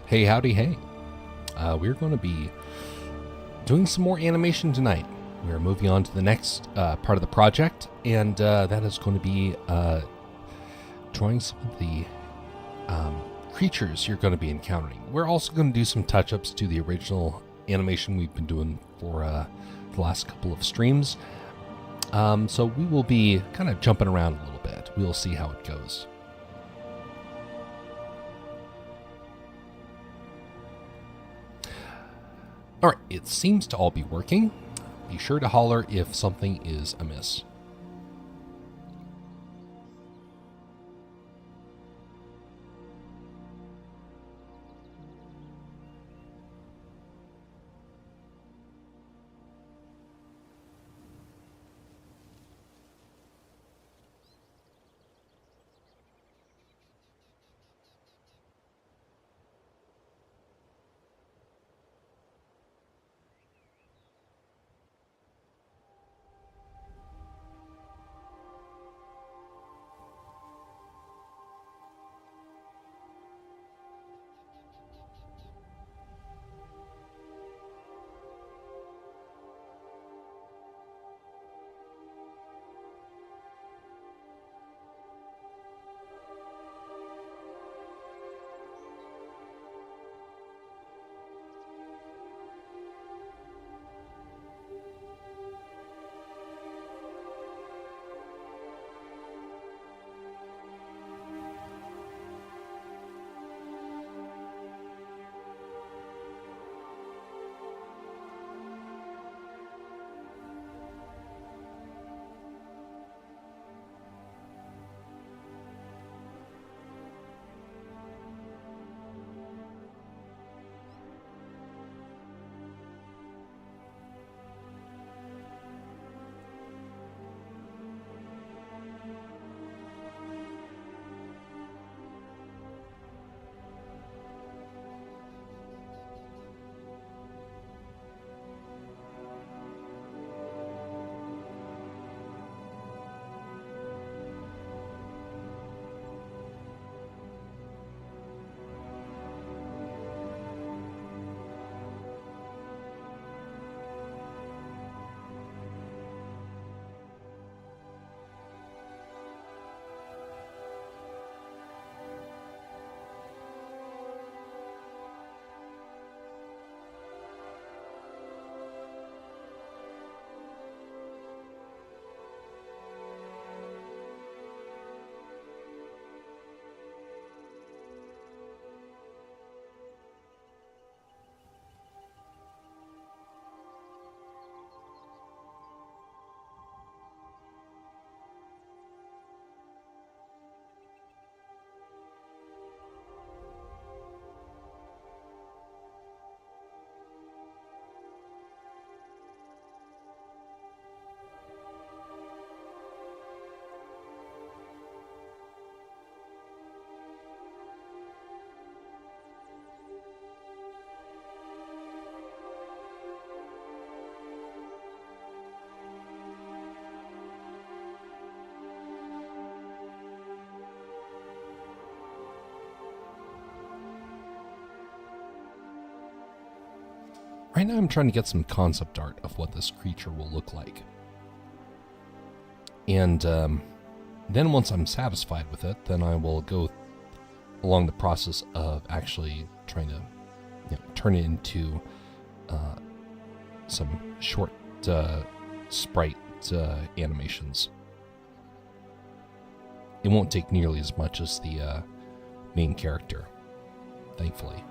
Hey, howdy, hey. We're going to be doing some more animation tonight. We're moving on to the next part of the project, and that is going to be drawing some of the creatures you're going to be encountering. We're also going to do some touch-ups to the original animation we've been doing for the last couple of streams. So we will be kind of jumping around a little bit. We'll see how it goes. All right, it seems to all be working. Be sure to holler if something is amiss. Right now I'm trying to get some concept art of what this creature will look like. And then once I'm satisfied with it, then I will go along the process of actually trying to turn it into some short sprite animations. It won't take nearly as much as the main character, thankfully.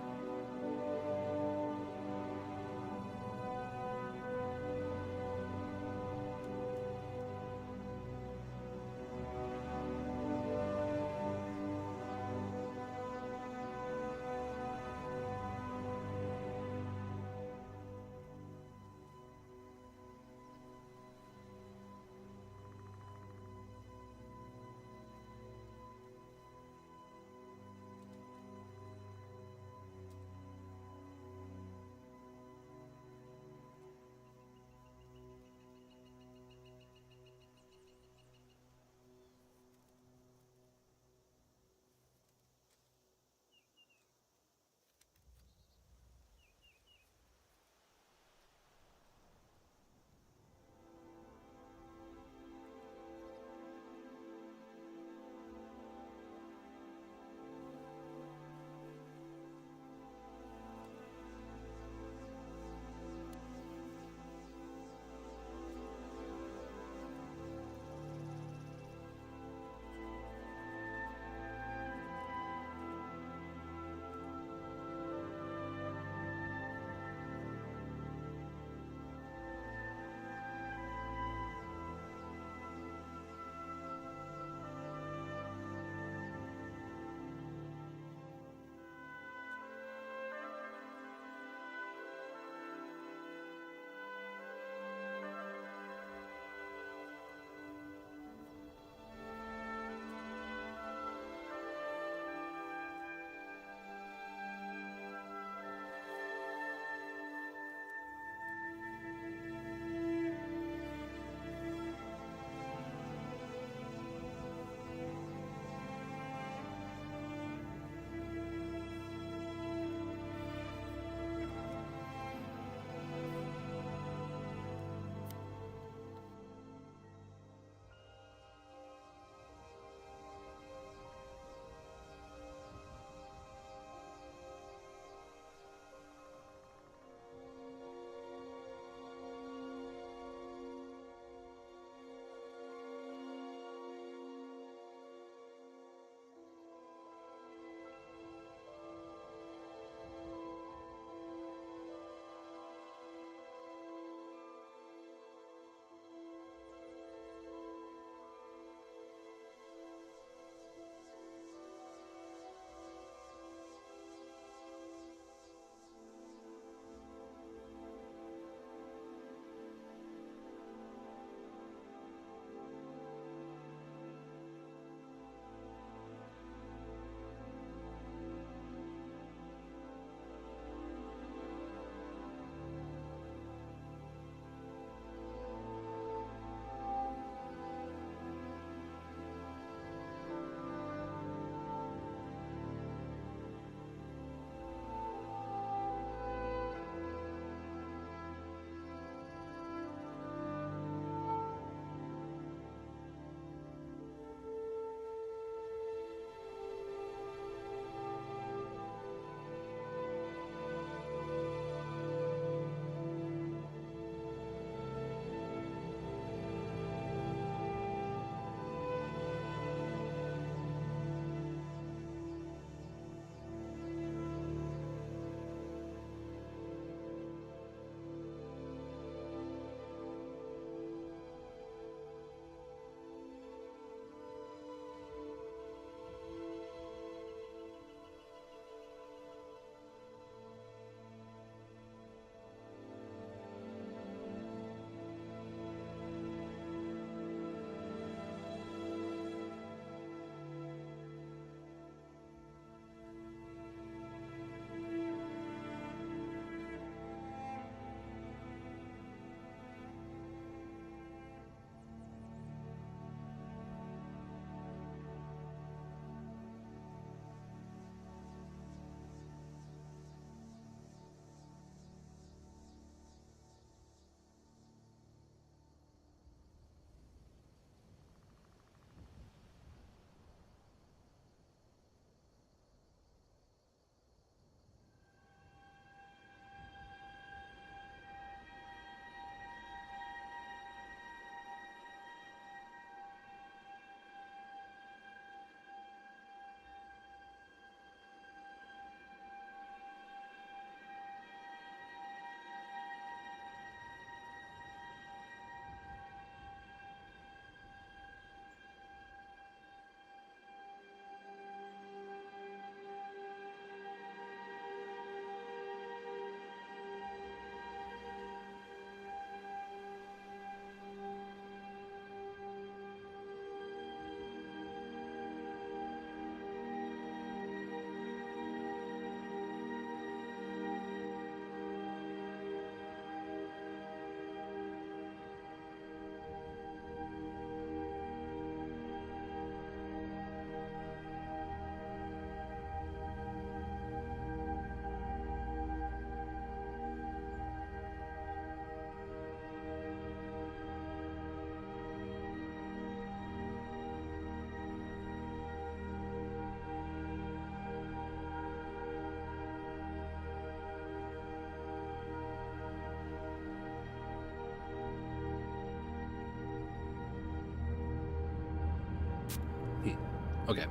Okay.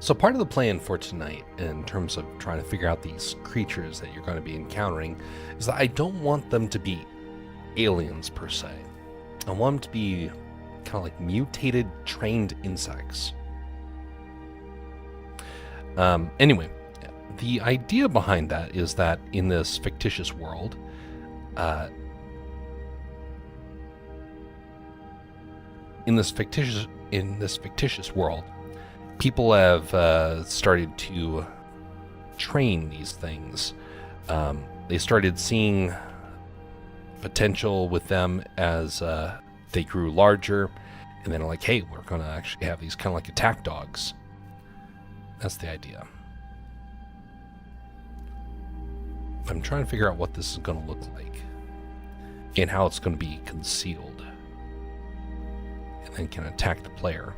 So part of the plan for tonight, in terms of trying to figure out these creatures that you're going to be encountering, is that I don't want them to be aliens per se. I want them to be kind of like mutated, trained insects. Anyway, the idea behind that is that in this fictitious world, in this fictitious world, people have started to train these things. They started seeing potential with them as they grew larger, and then like, hey, we're going to actually have these kind of like attack dogs. That's the idea. I'm trying to figure out what this is going to look like and how it's going to be concealed, and then can attack the player.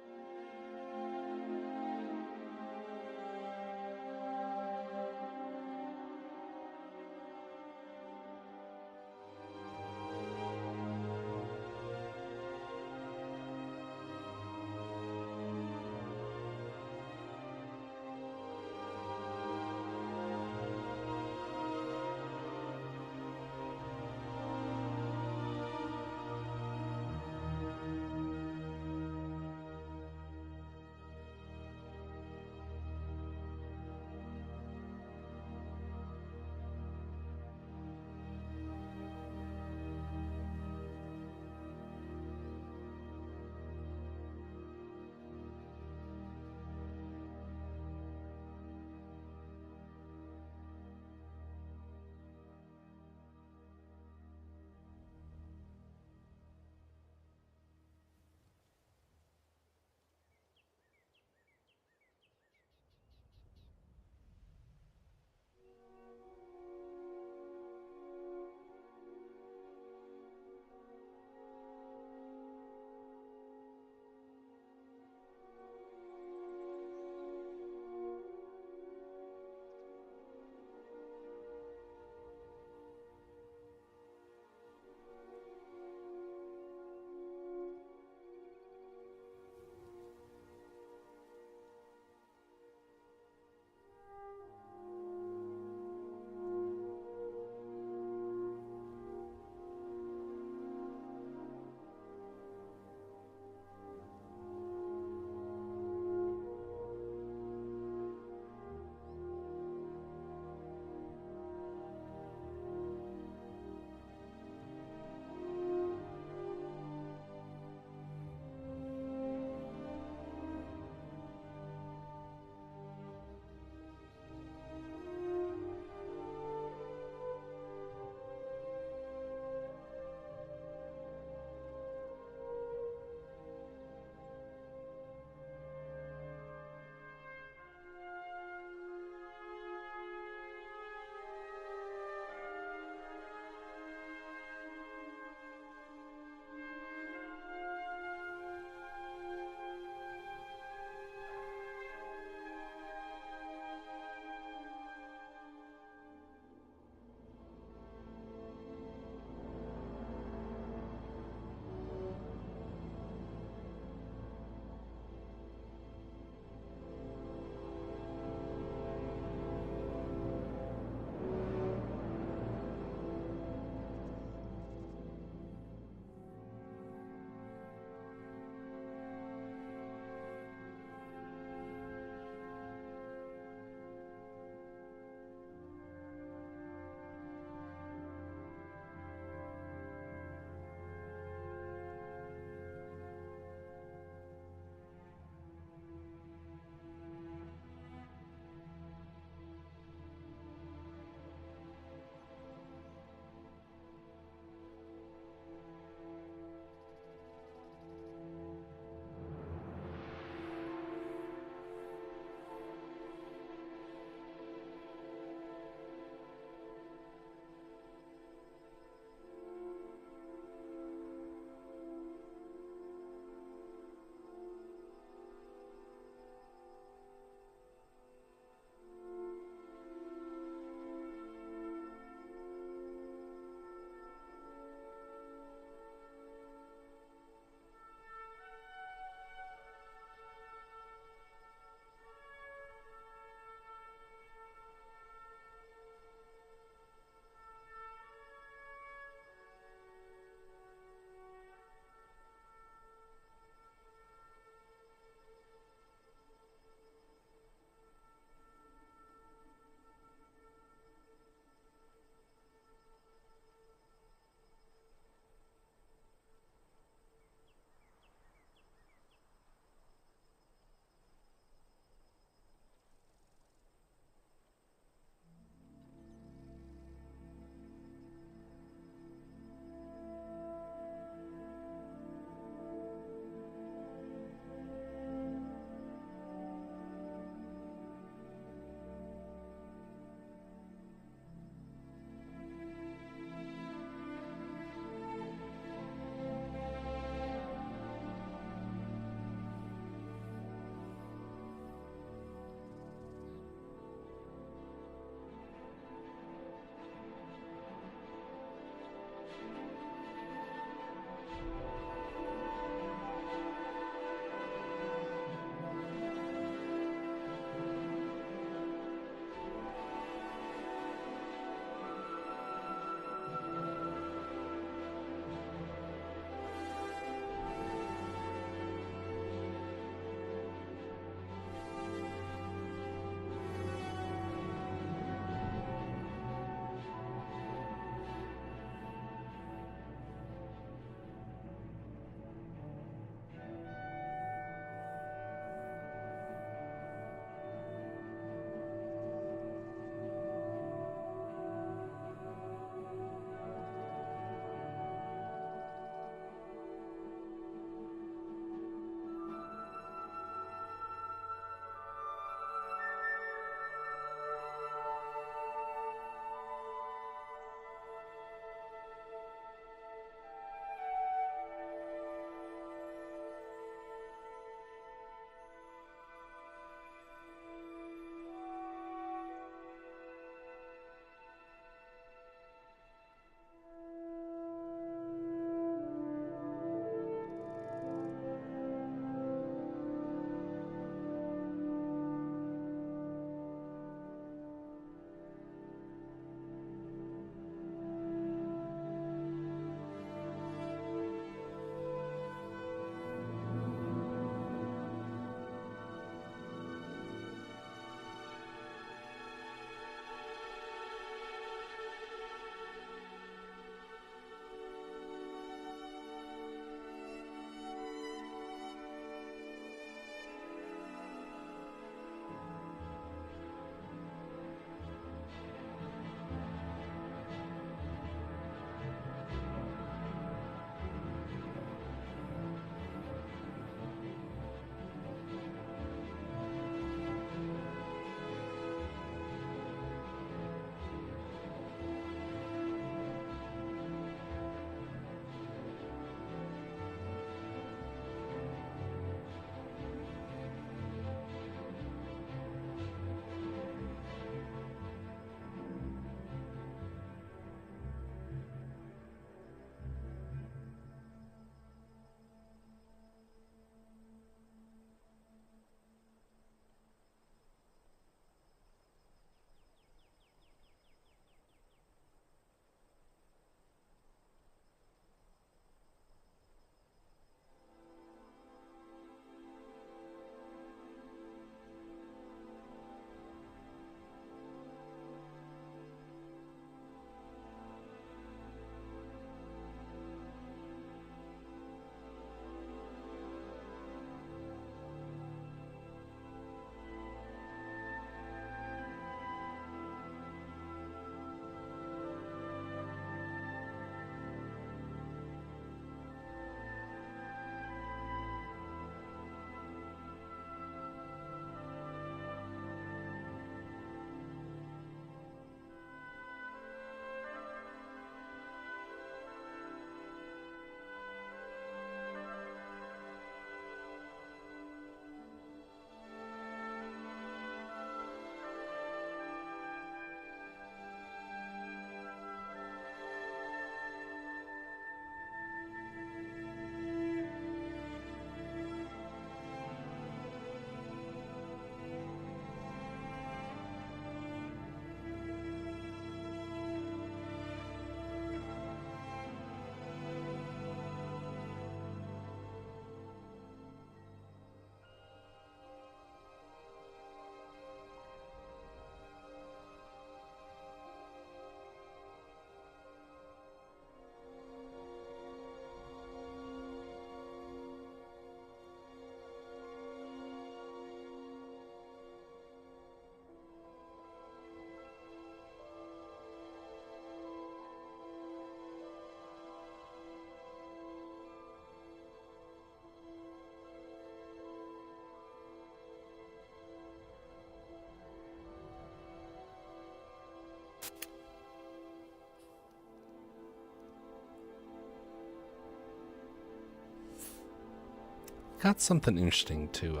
got something interesting to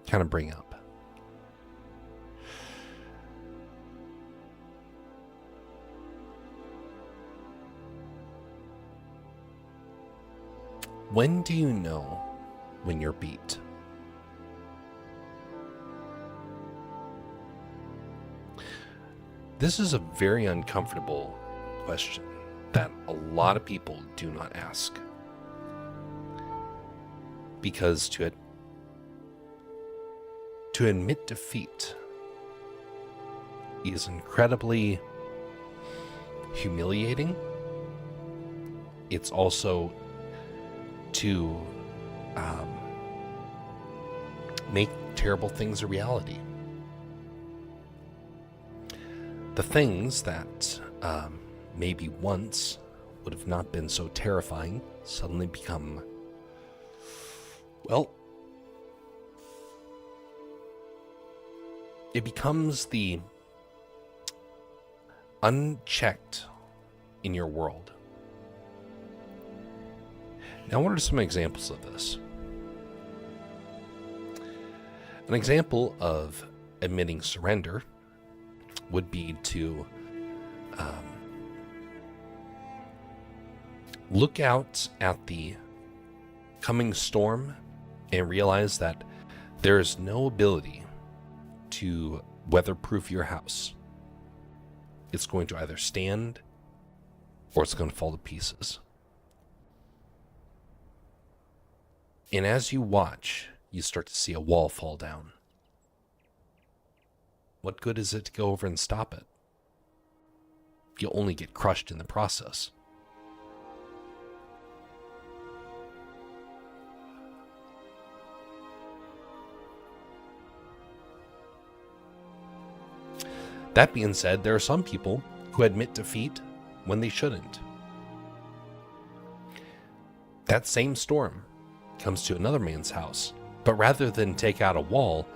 kind of bring up. When do you know when you're beat? This is a very uncomfortable question that a lot of people do not ask. Because to admit defeat is incredibly humiliating. It's also to make terrible things a reality. The things that maybe once would have not been so terrifying suddenly become, well, it becomes the unchecked in your world. Now, what are some examples of this? An example of admitting surrender would be to look out at the coming storm and realize that there is no ability to weatherproof your house. It's going to either stand or it's going to fall to pieces. And as you watch, you start to see a wall fall down. What good is it to go over and stop it? You'll only get crushed in the process. That being said, there are some people who admit defeat when they shouldn't. That same storm comes to another man's house, but rather than take out a wall,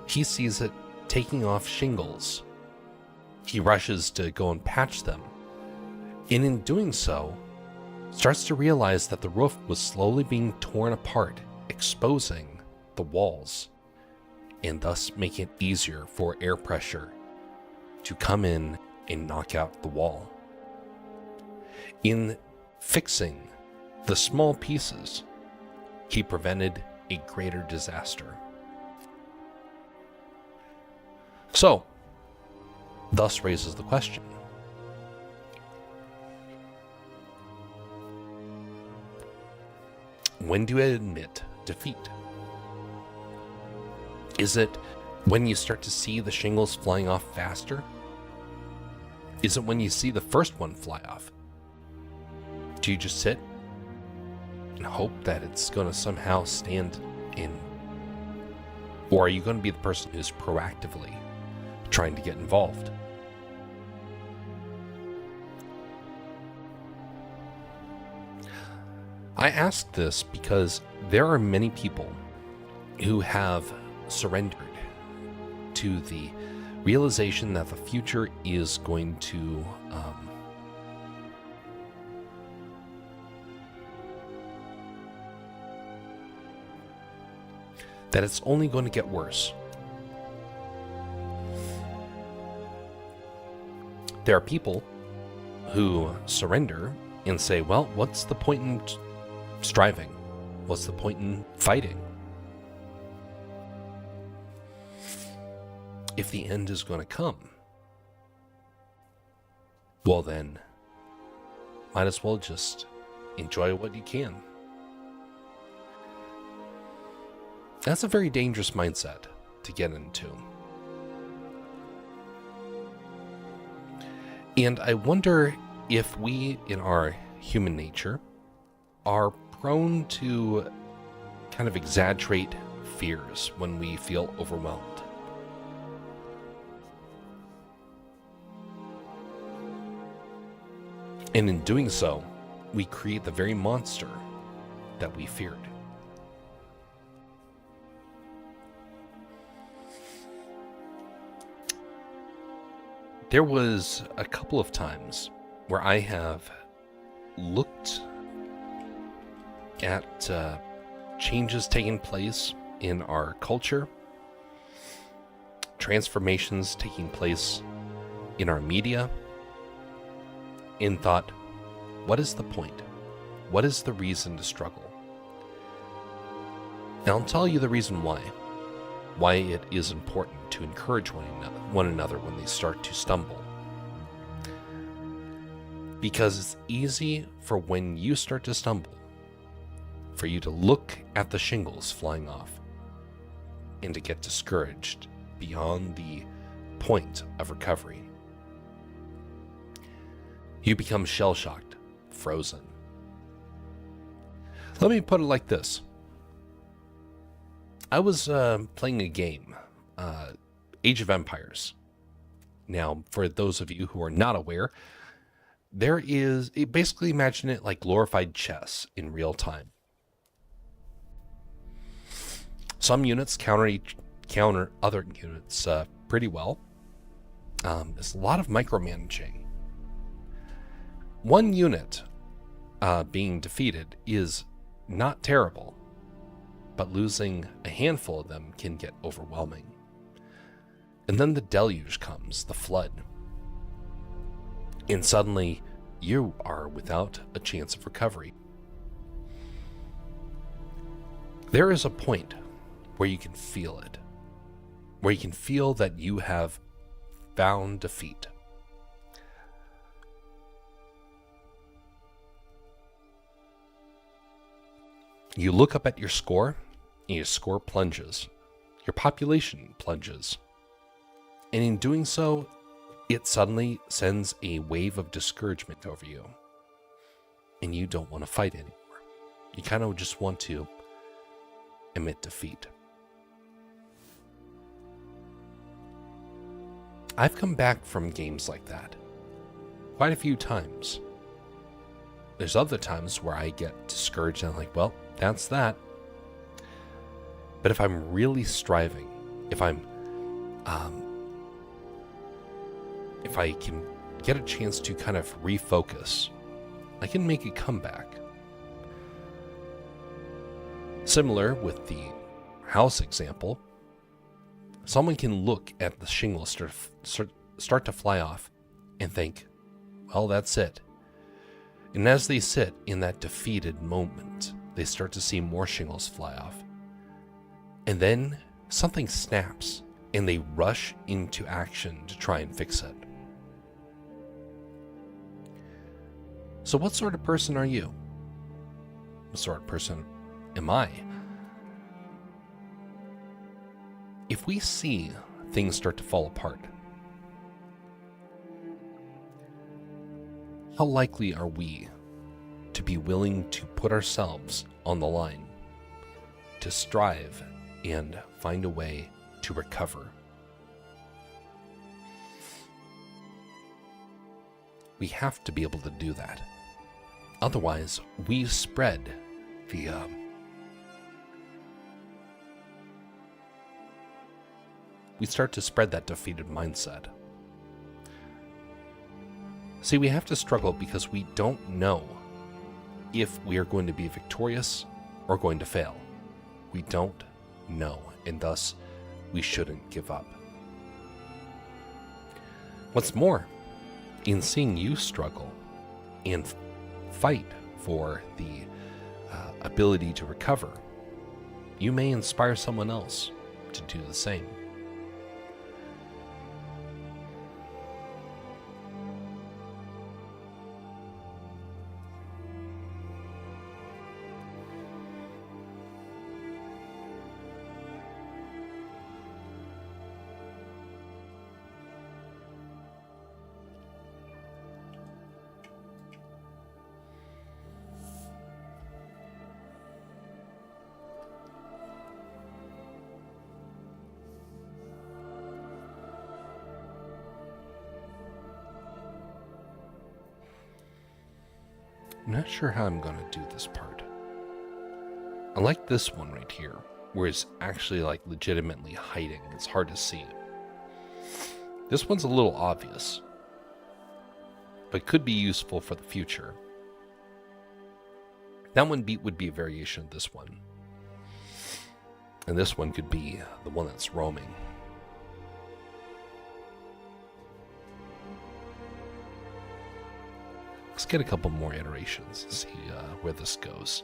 he sees it taking off shingles. He rushes to go and patch them, and in doing so, starts to realize that the roof was slowly being torn apart, exposing the walls, and thus making it easier for air pressure to come in and knock out the wall. In fixing the small pieces, he prevented a greater disaster. So, thus raises the question: when do you admit defeat? Is it when you start to see the shingles flying off faster? Is it when you see the first one fly off? Do you just sit and hope that it's going to somehow stand in? Or are you going to be the person who's proactively trying to get involved? I ask this because there are many people who have surrendered to the realization that the future is going to that it's only going to get worse. There are people who surrender and say, well, what's the point in striving? What's the point in fighting? If the end is going to come, well then, might as well just enjoy what you can. That's a very dangerous mindset to get into. And I wonder if we, in our human nature, are prone to kind of exaggerate fears when we feel overwhelmed. And in doing so, we create the very monster that we feared. There was a couple of times where I have looked at changes taking place in our culture, transformations taking place in our media, and thought, what is the point? What is the reason to struggle? And I'll tell you the reason why it is important to encourage one another when they start to stumble. Because it's easy for when you start to stumble, for you to look at the shingles flying off and to get discouraged beyond the point of recovery. You become shell-shocked, frozen. Let me put it like this. I was playing a game, Age of Empires. Now, for those of you who are not aware, basically imagine it like glorified chess in real time. Some units counter other units pretty well. There's a lot of micromanaging. One unit being defeated is not terrible, but losing a handful of them can get overwhelming. And then the deluge comes, the flood. And suddenly, you are without a chance of recovery. There is a point where you can feel it, where you can feel that you have found defeat. You look up at your score, and your score plunges. Your population plunges. And in doing so, it suddenly sends a wave of discouragement over you. And you don't want to fight anymore. You kind of just want to admit defeat. I've come back from games like that quite a few times. There's other times where I get discouraged and I'm like, well, that's that. But if I'm really striving, if I can get a chance to kind of refocus, I can make a comeback. Similar with the house example, someone can look at the shingles start to fly off and think, well, that's it. And as they sit in that defeated moment, they start to see more shingles fly off. And then something snaps and they rush into action to try and fix it. So what sort of person are you? What sort of person am I? If we see things start to fall apart, how likely are we to be willing to put ourselves on the line, to strive and find a way to recover? We have to be able to do that. Otherwise, we spread the we start to spread that defeated mindset. See, we have to struggle because we don't know if we are going to be victorious or going to fail. We don't know, and thus we shouldn't give up. What's more, in seeing you struggle and fight for the ability to recover, you may inspire someone else to do the same. I'm not sure how I'm going to do this part. I like this one right here, where it's actually like legitimately hiding. It's hard to see. This one's a little obvious, but could be useful for the future. That one would be a variation of this one. And this one could be the one that's roaming. Let's get a couple more iterations and see where this goes.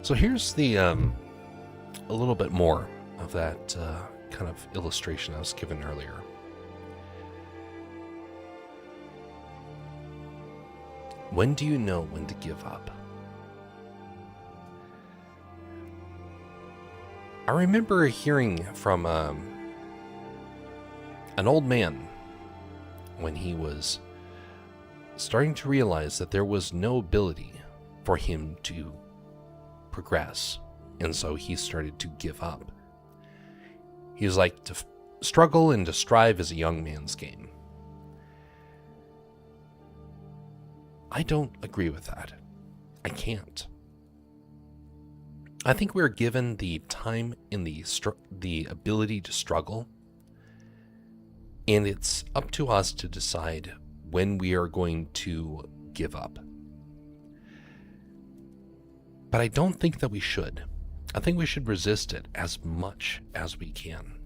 So here's the a little bit more of that kind of illustration I was given earlier. When do you know when to give up? I remember hearing from an old man when he was starting to realize that there was no ability for him to progress, and so he started to give up. He was like, to struggle and to strive is a young man's game. I don't agree with that. I can't. I think we're given the time and the ability to struggle, and it's up to us to decide when we are going to give up. But I don't think that we should. I think we should resist it as much as we can.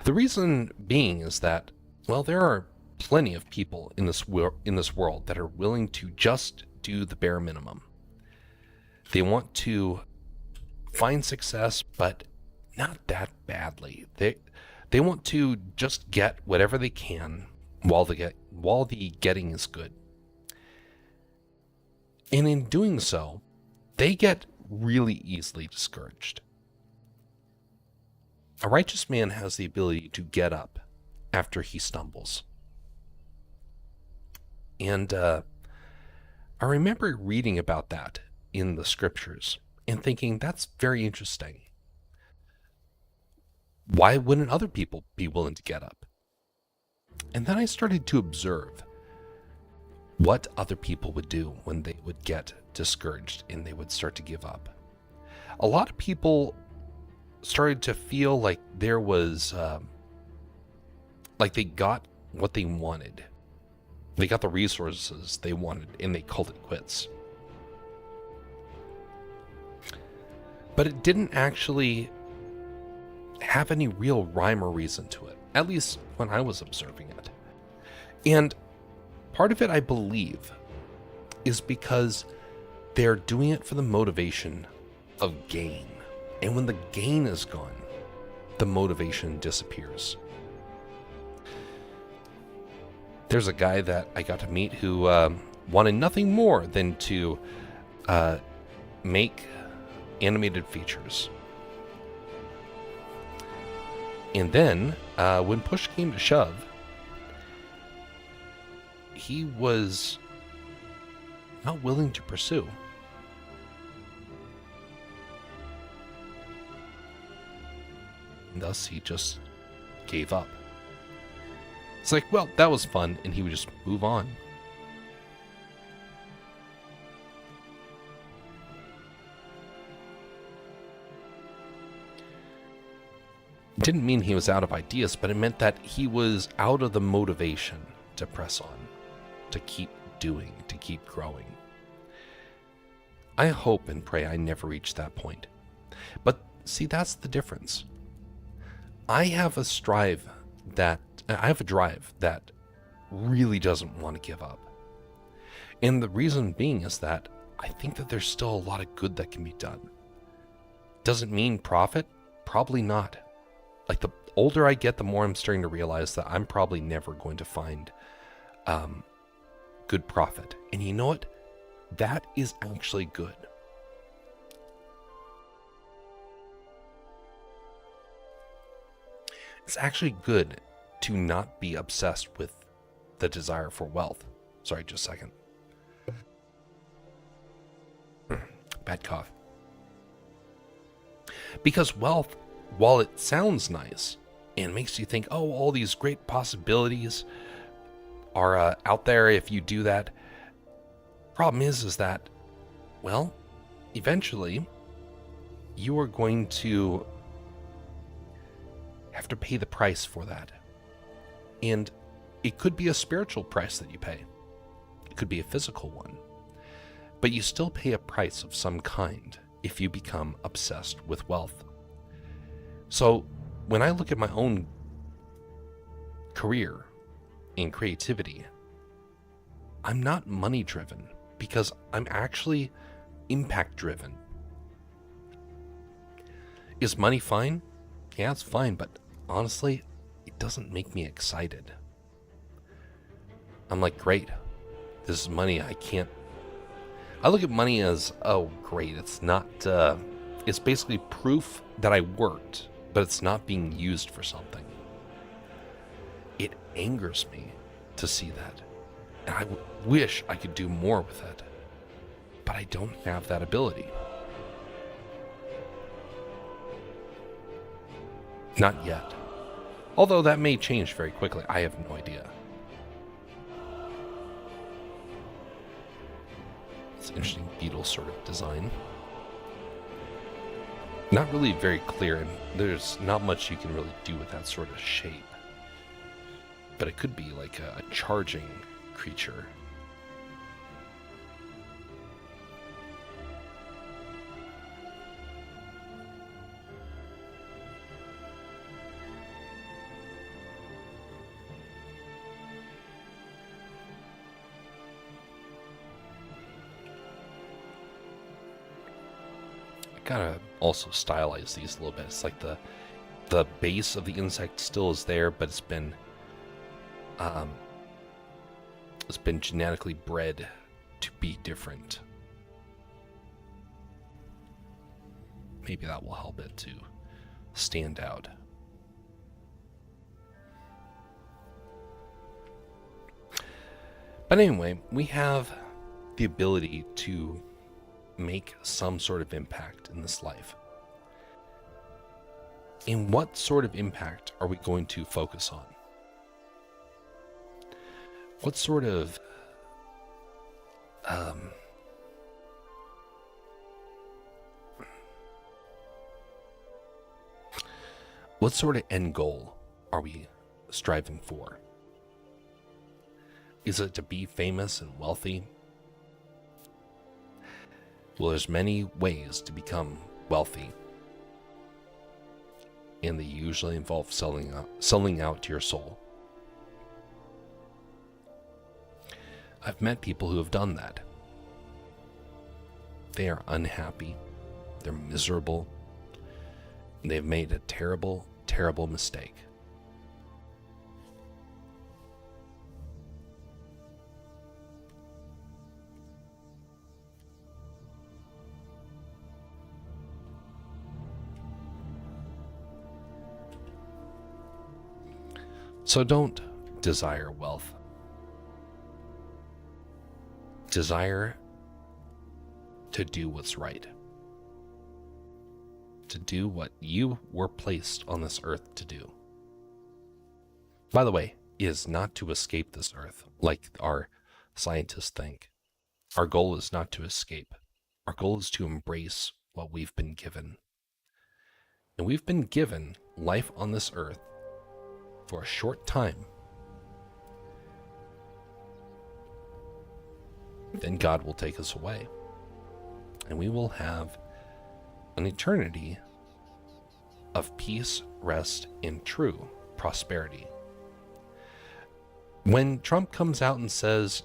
The reason being is that, well, there are plenty of people in this world that are willing to just do the bare minimum. They want to find success, but not that badly. They want to just get whatever they can while the getting is good. And in doing so, they get really easily discouraged. A righteous man has the ability to get up after he stumbles. And I remember reading about that in the scriptures and thinking, that's very interesting. Why wouldn't other people be willing to get up? And then I started to observe what other people would do when they would get discouraged and they would start to give up. A lot of people started to feel like there was, like they got what they wanted. They got the resources they wanted and they called it quits. But it didn't actually have any real rhyme or reason to it, at least when I was observing it. And part of it, I believe, is because they're doing it for the motivation of gain. And when the gain is gone, the motivation disappears. There's a guy that I got to meet who wanted nothing more than to make animated features. And then, when push came to shove, he was not willing to pursue. And thus, he just gave up. It's like, well, that was fun, and he would just move on. It didn't mean he was out of ideas, but it meant that he was out of the motivation to press on, to keep doing, to keep growing. I hope and pray I never reach that point. But see, that's the difference. I have a drive that really doesn't want to give up. And the reason being is that I think that there's still a lot of good that can be done. Doesn't mean profit? Probably not. Like, the older I get, the more I'm starting to realize that I'm probably never going to find good profit. And you know what? That is actually good. It's actually good to not be obsessed with the desire for wealth. Sorry, just a second. Bad cough. Because wealth, while it sounds nice and makes you think, oh, all these great possibilities are out there if you do that, problem is that, well, eventually you are going to have to pay the price for that. And it could be a spiritual price that you pay. It could be a physical one. But you still pay a price of some kind if you become obsessed with wealth. So when I look at my own career in creativity, I'm not money driven because I'm actually impact driven. Is money fine? Yeah, it's fine, but honestly, it doesn't make me excited. I'm like, great, this is money. I look at money as, oh, great, it's not, it's basically proof that I worked, but it's not being used for something. It angers me to see that. And I wish I could do more with it, but I don't have that ability. Not yet. Although that may change very quickly. I have no idea. It's an interesting beetle sort of design. Not really very clear, and there's not much you can really do with that sort of shape. But it could be like a charging creature. Gotta also stylize these a little bit. It's like the base of the insect still is there, but it's been genetically bred to be different. Maybe that will help it to stand out. But anyway, we have the ability to make some sort of impact in this life. And what sort of impact are we going to focus on? What sort of What sort of end goal are we striving for? Is it to be famous and wealthy? Well, there's many ways to become wealthy, and they usually involve selling out to your soul. I've met people who have done that. They are unhappy, they're miserable, and they've made a terrible, terrible mistake. So don't desire wealth. Desire to do what's right. To do what you were placed on this earth to do. By the way, is not to escape this earth like our scientists think. Our goal is not to escape. Our goal is to embrace what we've been given. And we've been given life on this earth for a short time. Then God will take us away. And we will have an eternity of peace, rest, and true prosperity. When Trump comes out and says,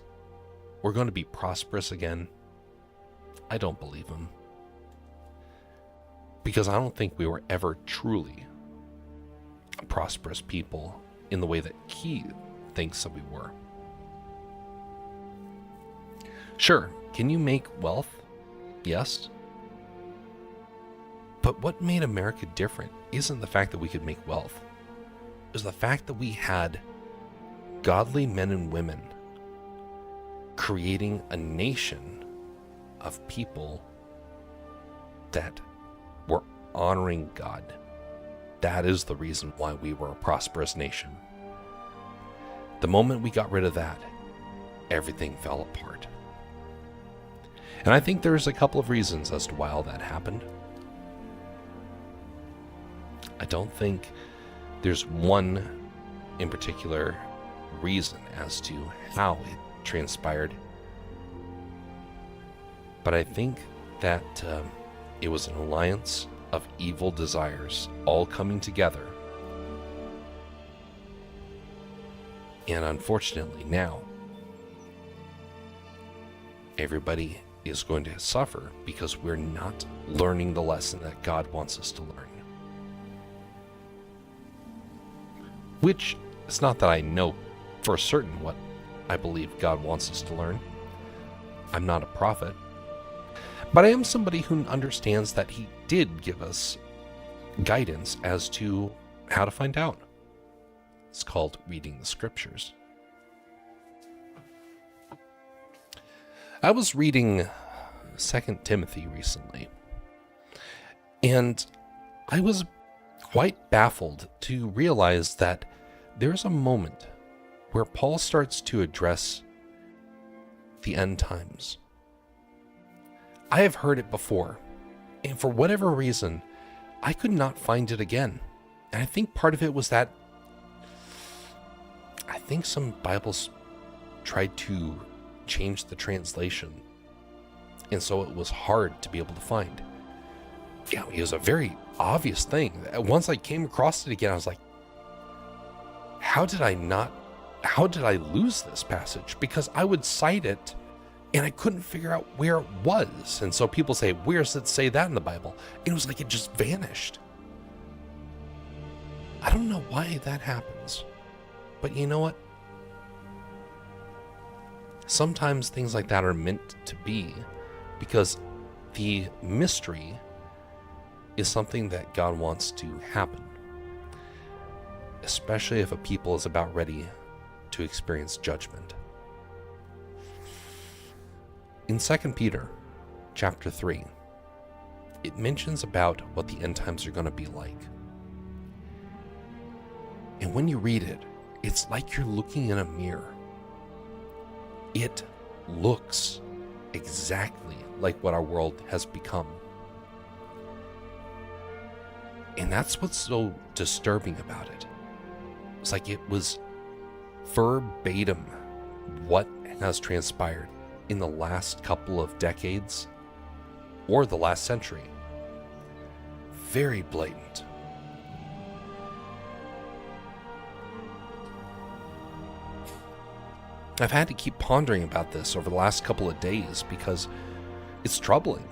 we're going to be prosperous again, I don't believe him. Because I don't think we were ever truly a prosperous people in the way that he thinks that we were. Sure, can you make wealth? Yes. But what made America different isn't the fact that we could make wealth. It was the fact that we had godly men and women creating a nation of people that were honoring God. That is the reason why we were a prosperous nation. The moment we got rid of that, everything fell apart. And I think there's a couple of reasons as to why all that happened. I don't think there's one in particular reason as to how it transpired. But I think that it was an alliance of evil desires all coming together. And unfortunately now, everybody is going to suffer because we're not learning the lesson that God wants us to learn. Which, it's not that I know for certain what I believe God wants us to learn. I'm not a prophet. But I am somebody who understands that he did give us guidance as to how to find out. It's called reading the scriptures. I was reading 2 Timothy recently, and I was quite baffled to realize that there's a moment where Paul starts to address the end times. I have heard it before, and for whatever reason, I could not find it again. And I think part of it was that I think some Bibles tried to change the translation, and so it was hard to be able to find. Yeah, it was a very obvious thing. Once I came across it again, I was like, how did I lose this passage? Because I would cite it and I couldn't figure out where it was. And so people say, where does it say that in the Bible? And it was like it just vanished. I don't know why that happens, but you know what? Sometimes things like that are meant to be, because the mystery is something that God wants to happen, especially if a people is about ready to experience judgment. In 2 Peter chapter 3, it mentions about what the end times are going to be like. And when you read it, it's like you're looking in a mirror. It looks exactly like what our world has become. And that's what's so disturbing about it. It's like it was verbatim what has transpired in the last couple of decades or the last century. Very blatant. I've had to keep pondering about this over the last couple of days because it's troubling.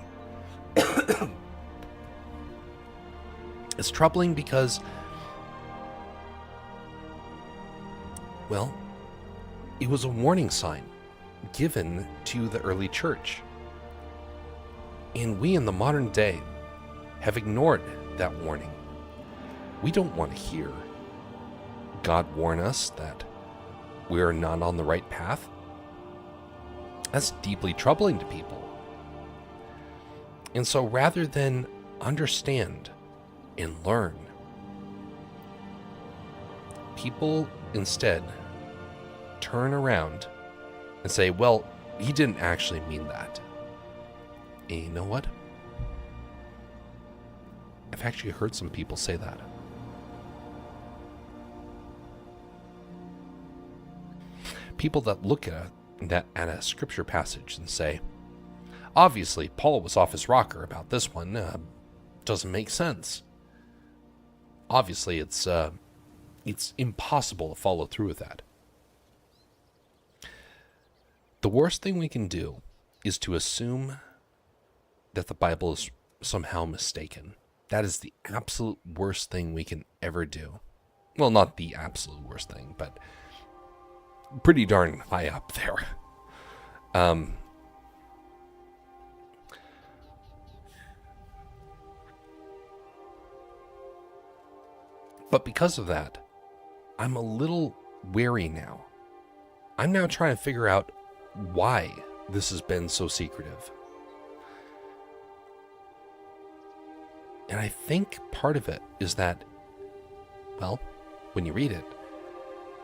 It's troubling because, well, it was a warning sign given to the early church. And we in the modern day have ignored that warning. We don't want to hear God warn us that we are not on the right path. That's deeply troubling to people. And so rather than understand and learn, people instead turn around and say, well, he didn't actually mean that. And you know what? I've actually heard some people say that. People that look at a scripture passage and say, obviously, Paul was off his rocker about this one. Doesn't make sense. Obviously, it's impossible to follow through with that. The worst thing we can do is to assume that the Bible is somehow mistaken. That is the absolute worst thing we can ever do. Well, not the absolute worst thing, but pretty darn high up there. But because of that, I'm a little wary now. I'm now trying to figure out why this has been so secretive. And I think part of it is that, well, when you read it,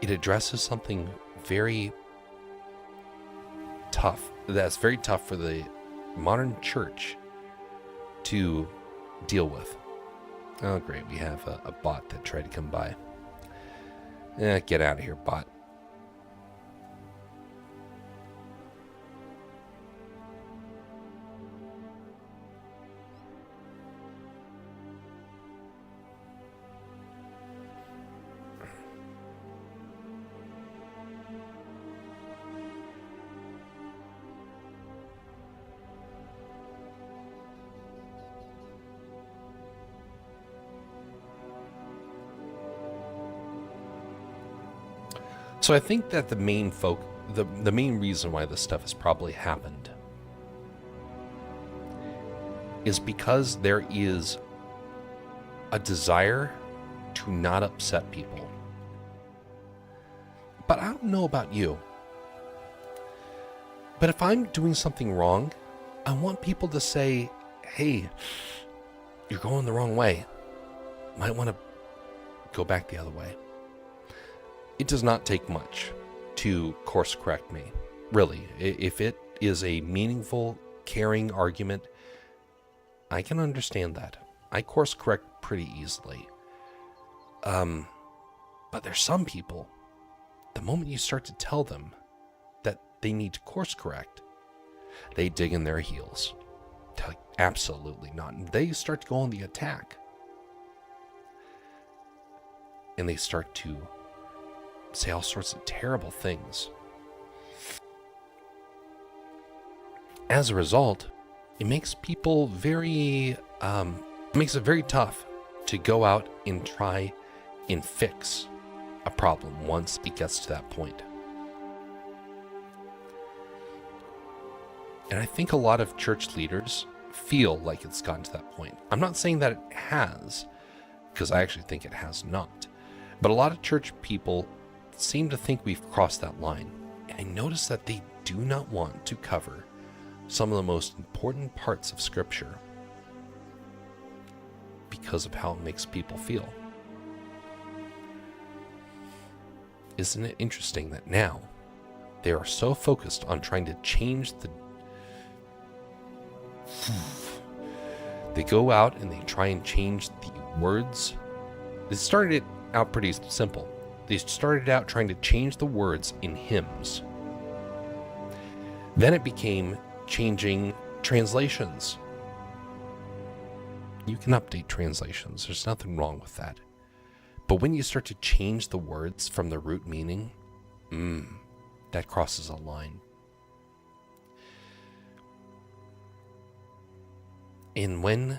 it addresses something very tough. That's very tough for the modern church to deal with. Oh, great. We have a bot that tried to come by. Get out of here, bot. So I think that the main reason why this stuff has probably happened is because there is a desire to not upset people. But I don't know about you. But if I'm doing something wrong, I want people to say, hey, you're going the wrong way. Might want to go back the other way. It does not take much to course correct me, really. If it is a meaningful, caring argument, I can understand that. I course correct pretty easily. But there's some people, the moment you start to tell them that they need to course correct, they dig in their heels. They're like, absolutely not. And they start to go on the attack. And they start to say all sorts of terrible things. As a result, it makes people makes it very tough to go out and try and fix a problem once it gets to that point. And I think a lot of church leaders feel like it's gotten to that point. I'm not saying that it has, because I actually think it has not. But a lot of church people seem to think we've crossed that line. And I notice that they do not want to cover some of the most important parts of Scripture because of how it makes people feel. Isn't it interesting that now they are so focused on trying to change They go out and they try and change the words. They started it out pretty simple. They started out trying to change the words in hymns. Then it became changing translations. You can update translations. There's nothing wrong with that. But when you start to change the words from the root meaning, that crosses a line. And when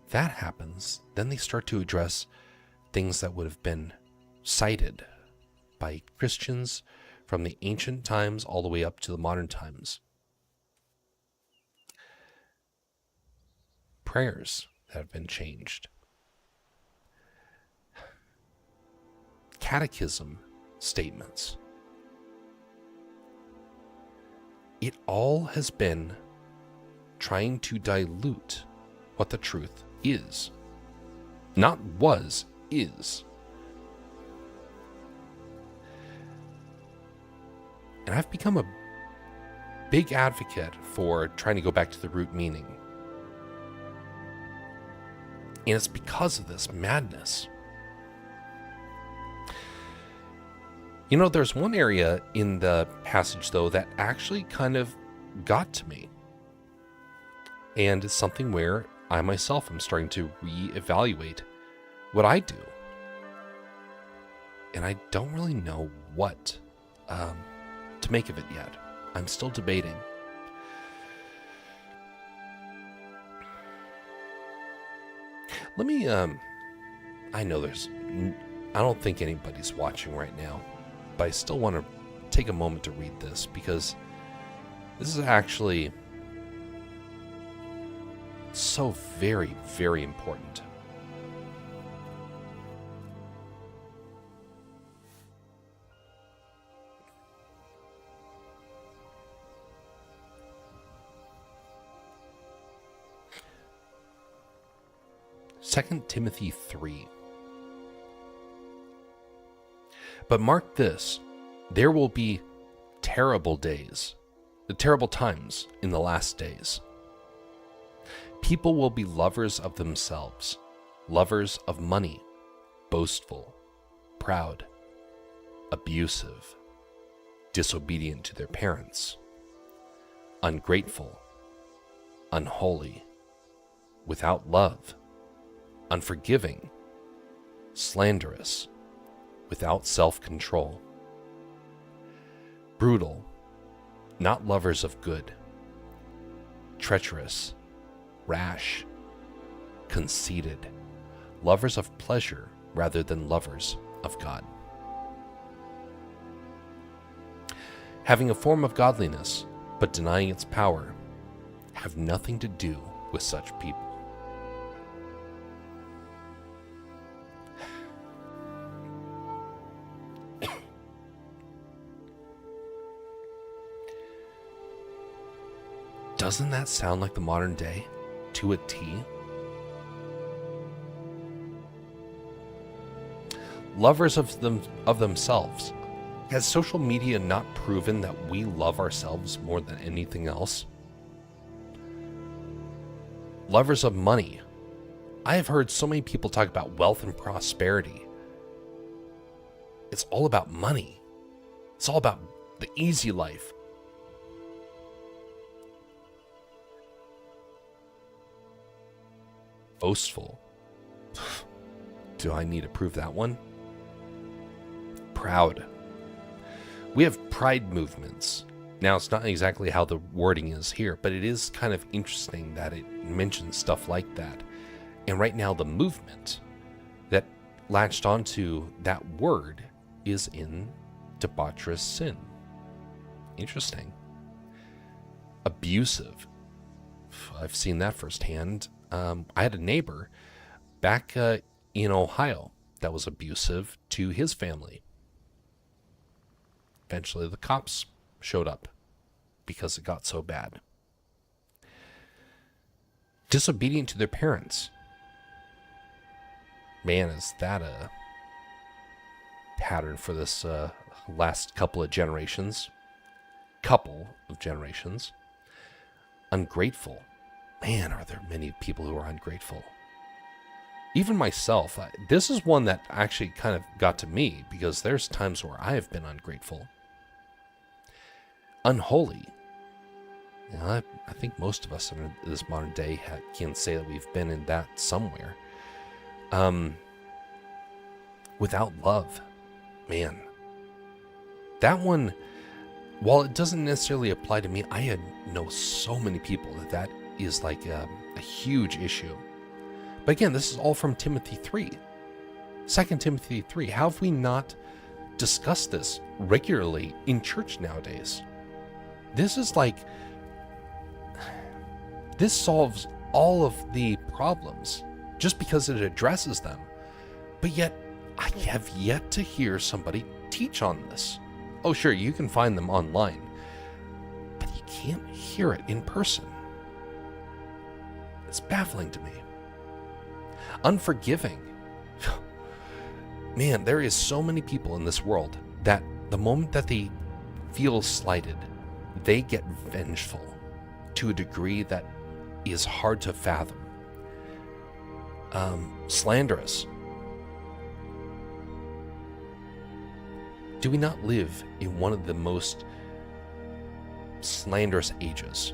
that happens, then they start to address things that would have been cited by Christians from the ancient times all the way up to the modern times. Prayers that have been changed. Catechism statements. It all has been trying to dilute what the truth is. Not was, is. And I've become a big advocate for trying to go back to the root meaning. And it's because of this madness. You know, there's one area in the passage, though, that actually kind of got to me. And it's something where I myself am starting to reevaluate what I do. And I don't really know what to make of it yet. I'm still debating. Let me, I know I don't think anybody's watching right now, but I still want to take a moment to read this because this is actually so very, very important. Second Timothy 3. But mark this, there will be terrible days, the terrible times in the last days. People will be lovers of themselves, lovers of money, boastful, proud, abusive, disobedient to their parents, ungrateful, unholy, without love, unforgiving, slanderous, without self-control, brutal, not lovers of good, treacherous, rash, conceited, lovers of pleasure rather than lovers of God. Having a form of godliness, but denying its power, have nothing to do with such people. Doesn't that sound like the modern day to a T? Lovers of themselves. Has social media not proven that we love ourselves more than anything else? Lovers of money. I have heard so many people talk about wealth and prosperity. It's all about money. It's all about the easy life. Boastful. Do I need to prove that one? Proud. We have pride movements. Now, it's not exactly how the wording is here, but it is kind of interesting that it mentions stuff like that. And right now, the movement that latched onto that word is in debaucherous sin. Interesting. Abusive. I've seen that firsthand. I had a neighbor back in Ohio that was abusive to his family. Eventually, the cops showed up because it got so bad. Disobedient to their parents. Man, is that a pattern for this last couple of generations. Ungrateful. man, are there many people who are ungrateful. Even myself, this is one that actually kind of got to me, because there's times where I have been ungrateful. Unholy. You know, I think most of us in this modern day can say that we've been in that somewhere. Without love, man. That one, while it doesn't necessarily apply to me, I know so many people that is like a huge issue. But again, this is all from Timothy 3. 2 Timothy 3. How have we not discussed this regularly in church nowadays? This is like, this solves all of the problems just because it addresses them. But yet, I have yet to hear somebody teach on this. Oh, sure, you can find them online, but you can't hear it in person. It's baffling to me. Unforgiving. Man, there is so many people in this world that the moment that they feel slighted, they get vengeful to a degree that is hard to fathom. Slanderous. Do we not live in one of the most slanderous ages?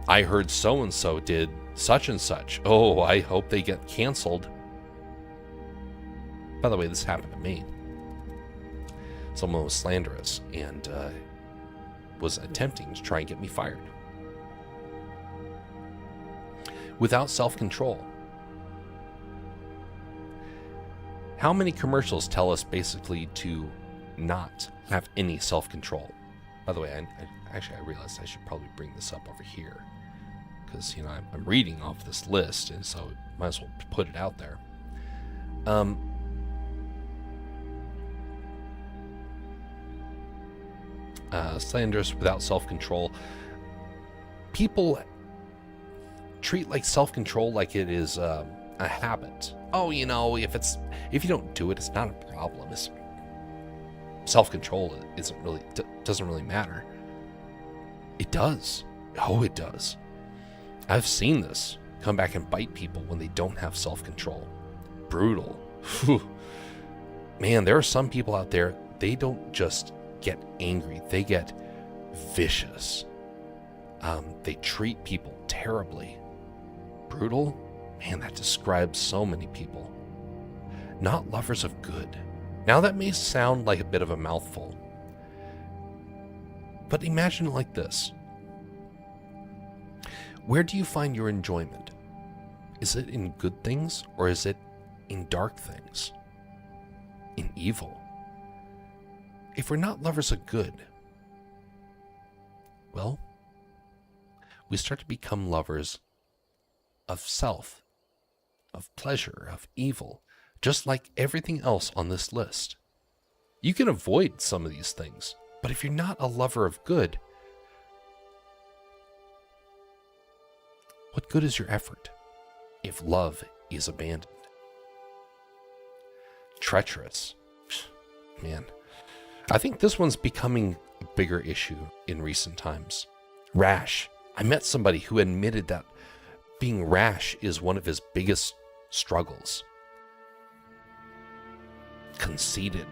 I heard so-and-so did such and such. Oh, I hope they get canceled. By the way, this happened to me. Someone was slanderous and was attempting to try and get me fired. Without self-control. How many commercials tell us basically to not have any self-control? By the way, I realized I should probably bring this up over here, because, you know, I'm reading off this list, and so might as well put it out there. Slanderous without self-control. People treat like self-control like it is a habit. Oh, you know, if you don't do it, it's not a problem. Self-control doesn't really matter. It does. Oh, it does. I've seen this come back and bite people when they don't have self-control. Brutal. Man, there are some people out there, they don't just get angry, they get vicious. They treat people terribly. Brutal? Man, that describes so many people. Not lovers of good. Now that may sound like a bit of a mouthful, but imagine it like this. Where do you find your enjoyment? Is it in good things, or is it in dark things? In evil? If we're not lovers of good, well, we start to become lovers of self, of pleasure, of evil, just like everything else on this list. You can avoid some of these things, but if you're not a lover of good, what good is your effort if love is abandoned? Treacherous. Man, I think this one's becoming a bigger issue in recent times. Rash. I met somebody who admitted that being rash is one of his biggest struggles. Conceited.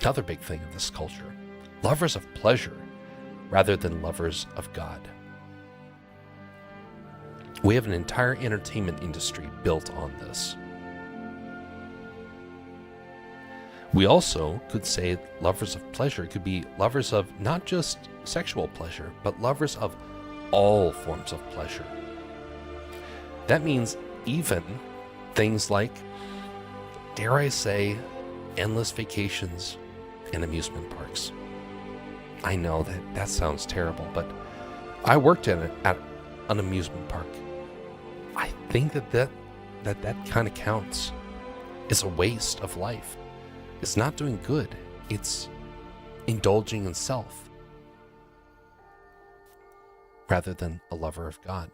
Another big thing of this culture. Lovers of pleasure rather than lovers of God. We have an entire entertainment industry built on this. We also could say lovers of pleasure could be lovers of not just sexual pleasure, but lovers of all forms of pleasure. That means even things like, dare I say, endless vacations and amusement parks. I know that sounds terrible, but I worked at an amusement park. I think that kind of counts. It's a waste of life. It's not doing good. It's indulging in self rather than a lover of God.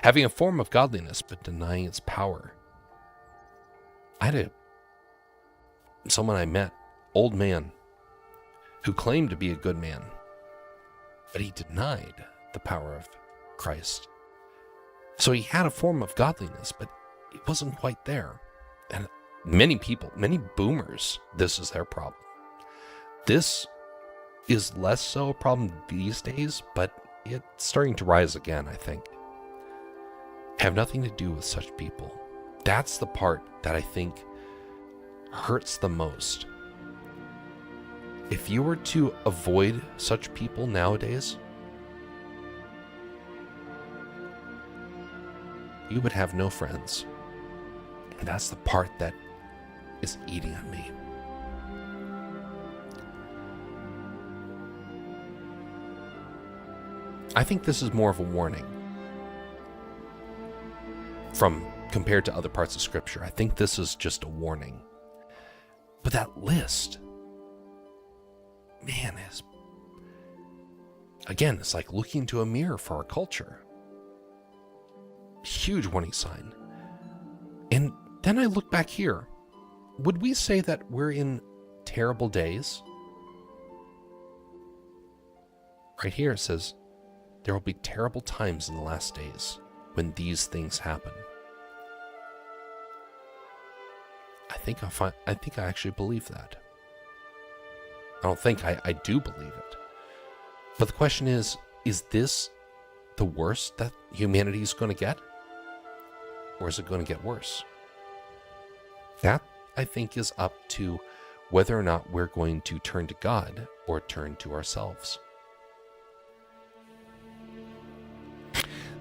Having a form of godliness but denying its power. I had someone I met, old man, who claimed to be a good man, but he denied the power of Christ. So he had a form of godliness, but it wasn't quite there. And many people, many boomers, this is their problem. This is less so a problem these days, but it's starting to rise again, I think. Have nothing to do with such people. That's the part that I think hurts the most. If you were to avoid such people nowadays, you would have no friends. And that's the part that is eating at me. I think this is more of a warning from compared to other parts of Scripture. I think this is just a warning. But that list, man, is, again, it's like looking into a mirror for our culture. Huge warning sign. And then I look back here. Would we say that we're in terrible days? Right here it says, there will be terrible times in the last days when these things happen. I think I actually believe that. I do believe it. But the question is this the worst that humanity is going to get? Or is it going to get worse? That, I think, is up to whether or not we're going to turn to God or turn to ourselves.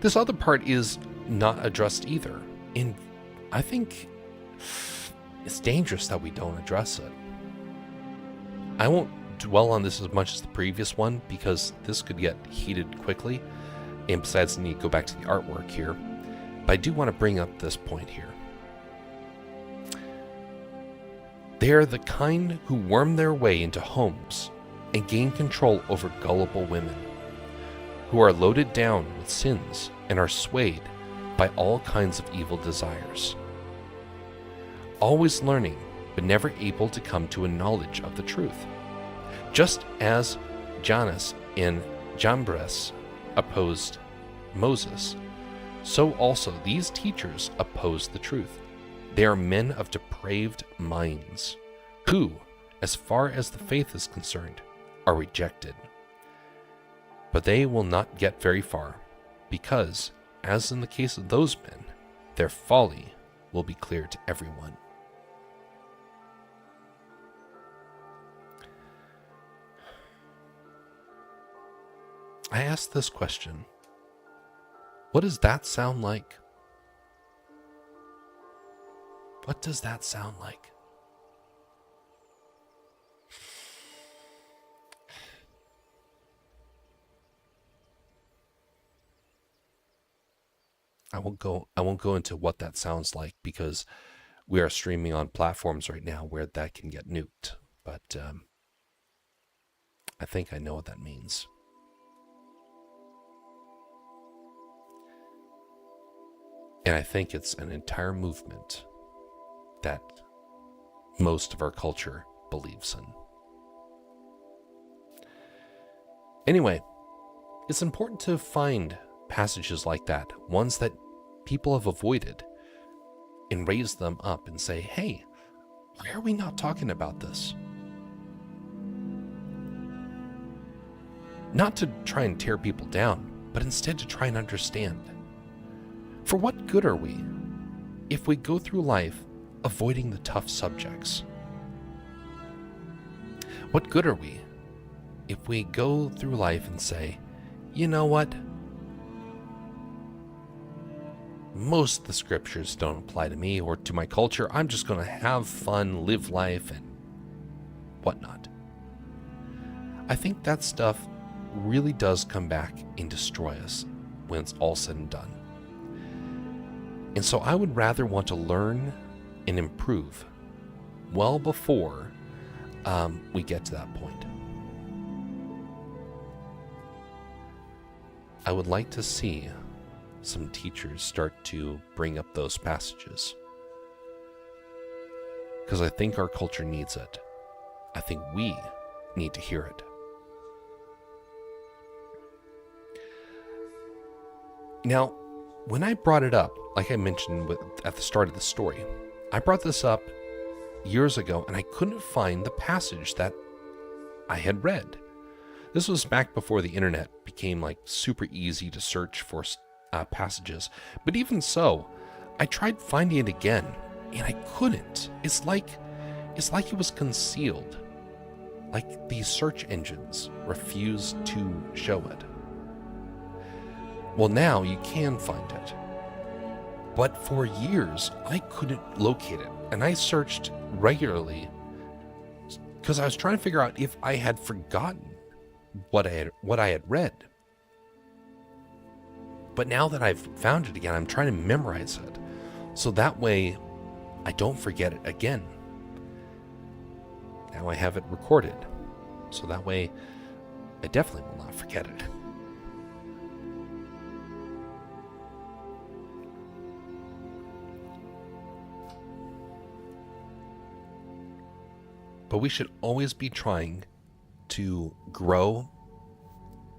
This other part is not addressed either. And I think it's dangerous that we don't address it. I won't dwell on this as much as the previous one because this could get heated quickly. And besides, I need to go back to the artwork here. But I do want to bring up this point here. They are the kind who worm their way into homes and gain control over gullible women, who are loaded down with sins and are swayed by all kinds of evil desires. Always learning, but never able to come to a knowledge of the truth. Just as Jannes and Jambres opposed Moses, so also these teachers oppose the truth. They are men of depraved minds, who, as far as the faith is concerned, are rejected. But they will not get very far, because, as in the case of those men, their folly will be clear to everyone. I asked this question. What does that sound like? What does that sound like? I won't go into what that sounds like because we are streaming on platforms right now where that can get nuked. But I think I know what that means. And I think it's an entire movement that most of our culture believes in. Anyway, it's important to find passages like that, ones that people have avoided, and raise them up and say, hey, why are we not talking about this? Not to try and tear people down, but instead to try and understand. For what good are we if we go through life avoiding the tough subjects? What good are we if we go through life and say, you know what? Most of the scriptures don't apply to me or to my culture. I'm just going to have fun, live life, and whatnot. I think that stuff really does come back and destroy us when it's all said and done. And so I would rather want to learn and improve well before we get to that point. I would like to see some teachers start to bring up those passages, because I think our culture needs it. I think we need to hear it. Now, when I brought it up, like I mentioned at the start of the story, I brought this up years ago and I couldn't find the passage that I had read. This was back before the internet became like super easy to search for passages. But even so, I tried finding it again and I couldn't. It's like it was concealed. Like these search engines refused to show it. Well, now you can find it. But for years, I couldn't locate it. And I searched regularly because I was trying to figure out if I had forgotten what I had read. But now that I've found it again, I'm trying to memorize it. So that way I don't forget it again. Now I have it recorded. So that way I definitely will not forget it. But we should always be trying to grow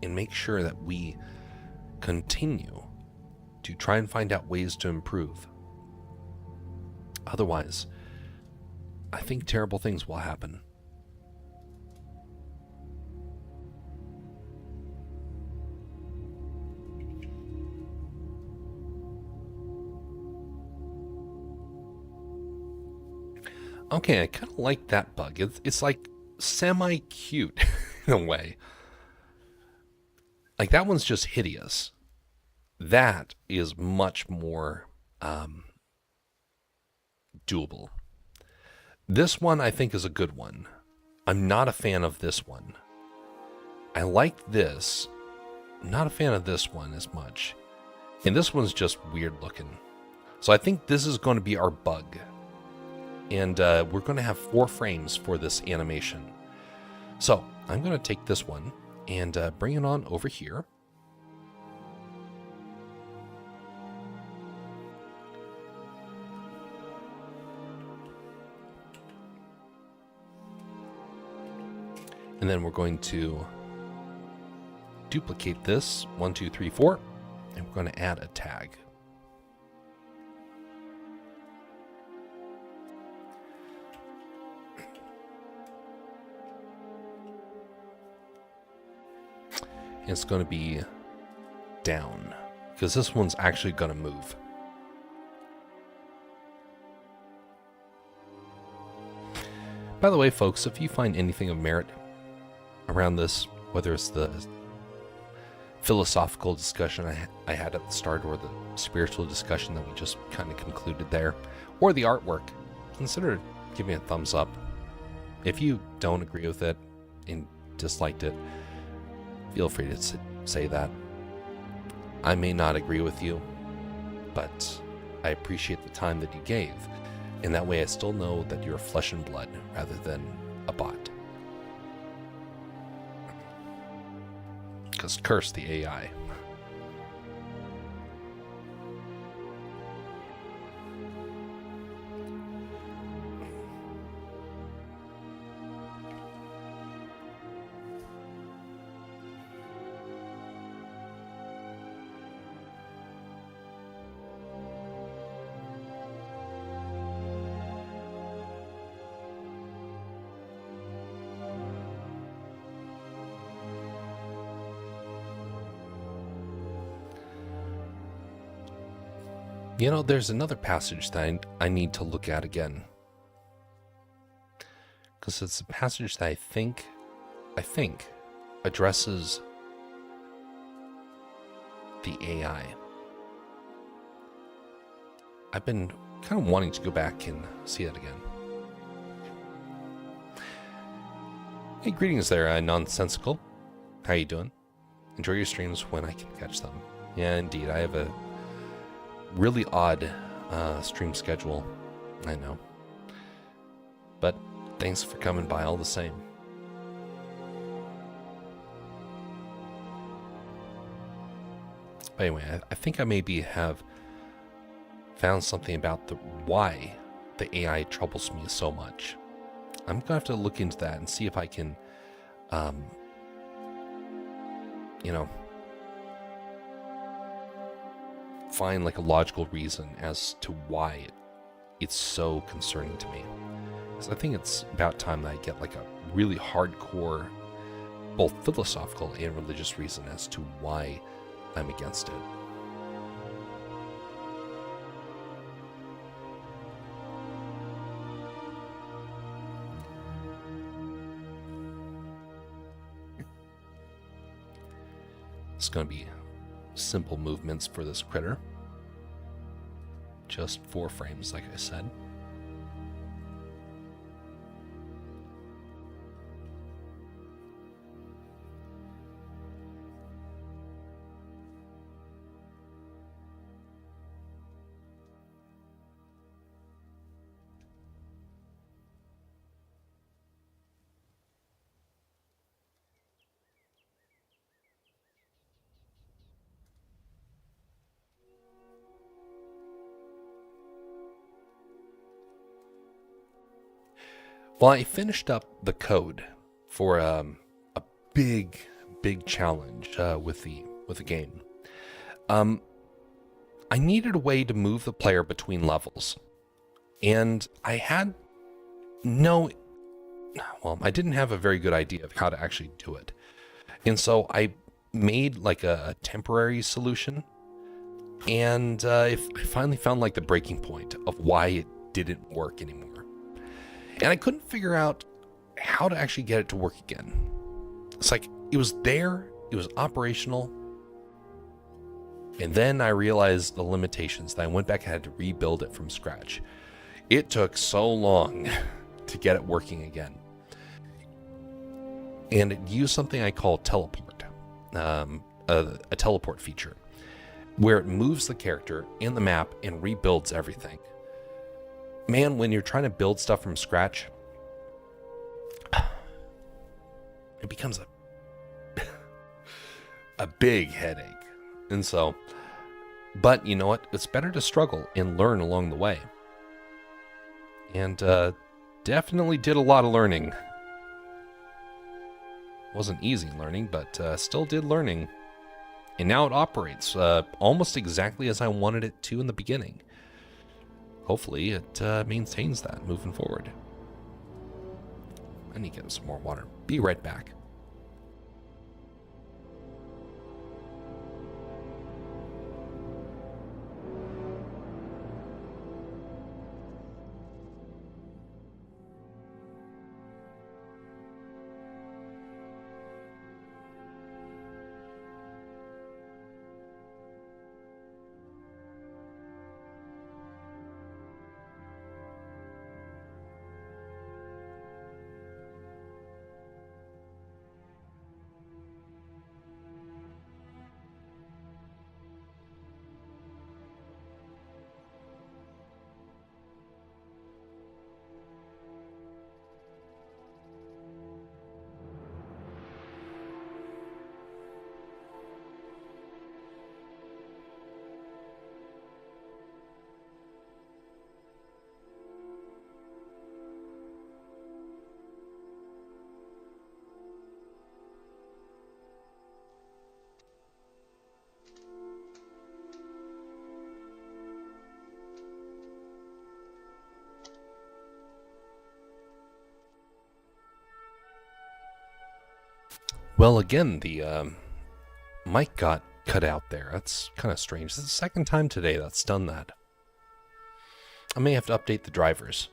and make sure that we continue to try and find out ways to improve. Otherwise, I think terrible things will happen. Okay, I kind of like that bug. It's like semi-cute in a way. Like that one's just hideous. That is much more doable. This one I think is a good one. I'm not a fan of this one. I like this. I'm not a fan of this one as much. And this one's just weird looking. So I think this is going to be our bug. And we're going to have 4 frames for this animation. So I'm going to take this one and bring it on over here. And then we're going to duplicate this 1, 2, 3, 4, and we're going to add a tag. It's going to be down because this one's actually going to move. By the way, folks, if you find anything of merit around this, whether it's the philosophical discussion I had at the start or the spiritual discussion that we just kind of concluded there, or the artwork, consider giving it a thumbs up. If you don't agree with it and disliked it, feel free to say that. I may not agree with you, but I appreciate the time that you gave. And that way I still know that you're flesh and blood rather than a bot. Because curse the AI. You know, there's another passage that I need to look at again. Because it's a passage that I think addresses the AI. I've been kind of wanting to go back and see it again. Hey, greetings there, Nonsensical. How you doing? Enjoy your streams when I can catch them. Yeah, indeed, I have a really odd stream schedule, I know. But thanks for coming by all the same. But anyway, I think I maybe have found something about why the AI troubles me so much. I'm gonna have to look into that and see if I can, find like a logical reason as to why it's so concerning to me. Because I think it's about time that I get like a really hardcore, both philosophical and religious reason as to why I'm against it. It's going to be simple movements for this critter. Just 4 frames, like I said. Well, I finished up the code for a big challenge with the game. I needed a way to move the player between levels, and I didn't have a very good idea of how to actually do it, and so I made like a temporary solution, and I finally found like the breaking point of why it didn't work anymore. And I couldn't figure out how to actually get it to work again. It's like, it was there, it was operational, and then I realized the limitations that I went back and had to rebuild it from scratch. It took so long to get it working again. And it used something I call teleport, a teleport feature, where it moves the character in the map and rebuilds everything. Man, when you're trying to build stuff from scratch, it becomes a big headache. And so, but you know what? It's better to struggle and learn along the way. And definitely did a lot of learning. Wasn't easy learning, but still did learning. And now it operates almost exactly as I wanted it to in the beginning. Hopefully it maintains that moving forward. I need to get some more water. Be right back. Well, again, the mic got cut out there. That's kind of strange. This is the second time today that's done that. I may have to update the drivers.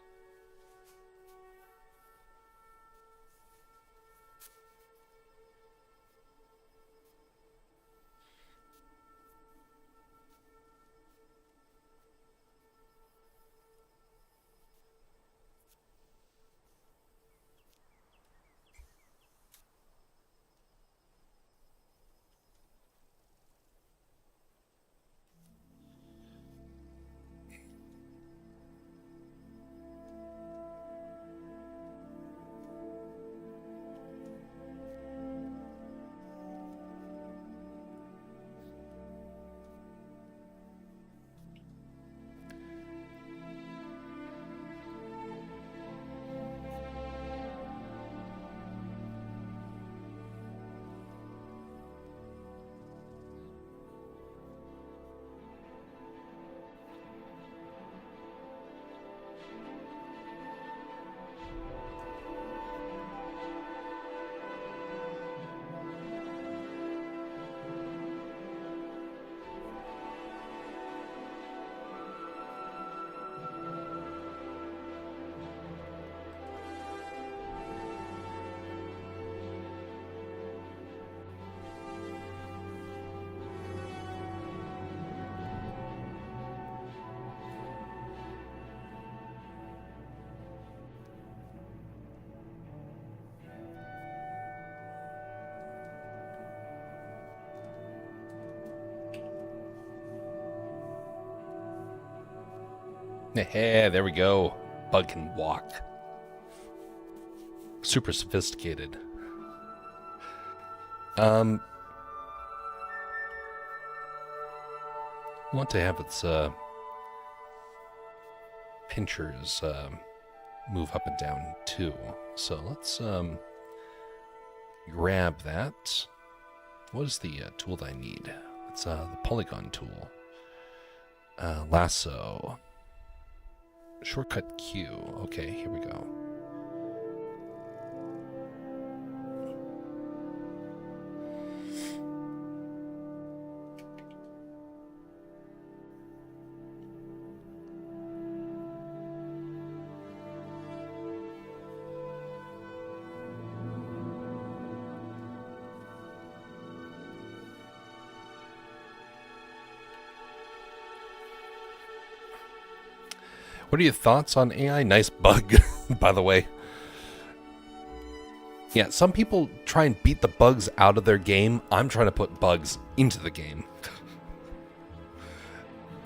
Hey, there we go. Bug can walk. Super sophisticated. I want to have its pinchers move up and down too. So let's grab that. What is the tool that I need? It's the polygon tool. Lasso. Shortcut Q. Okay, here we go. What are your thoughts on AI? Nice bug, by the way. Yeah, some people try and beat the bugs out of their game. I'm trying to put bugs into the game.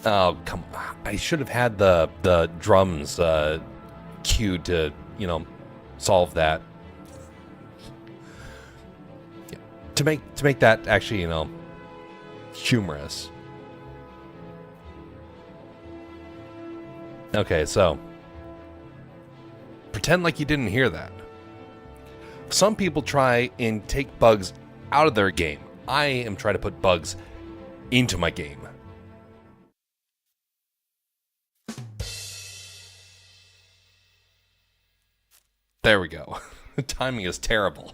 Oh, come on. I should have had the drums cued to, solve that. Yeah. To make that actually, humorous. Okay, so pretend like you didn't hear that. Some people try and take bugs out of their game. I am trying to put bugs into my game. There we go. The timing is terrible.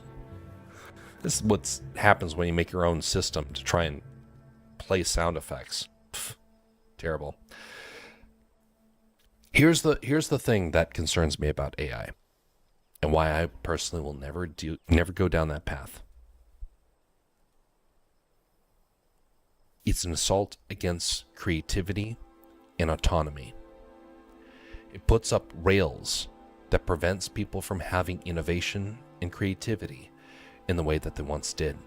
This is what happens when you make your own system to try and play sound effects. Pff, terrible. Here's the thing that concerns me about AI, and why I personally will never go down that path. It's an assault against creativity and autonomy. It puts up rails that prevents people from having innovation and creativity in the way that they once did.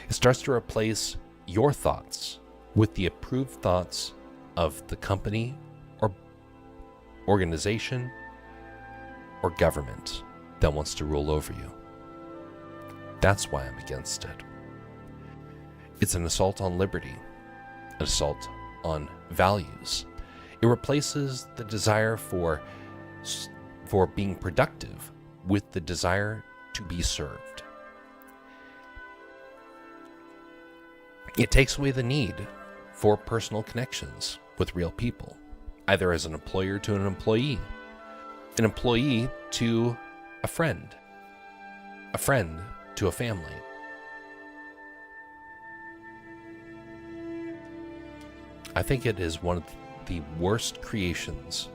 It starts to replace your thoughts with the approved thoughts of the company or organization or government that wants to rule over you. That's why I'm against it. It's an assault on liberty, an assault on values. It replaces the desire for being productive with the desire to be served. It takes away the need for personal connections with real people, either as an employer to an employee to a friend to a family. I think it is one of the worst creations,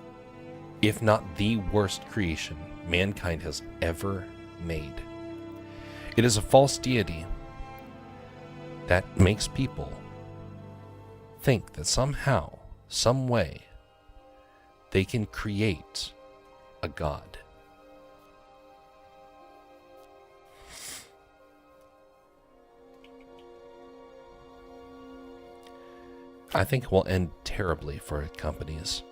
if not the worst creation, mankind has ever made. It is a false deity that makes people think that somehow, some way, they can create a god. I think it will end terribly for companies.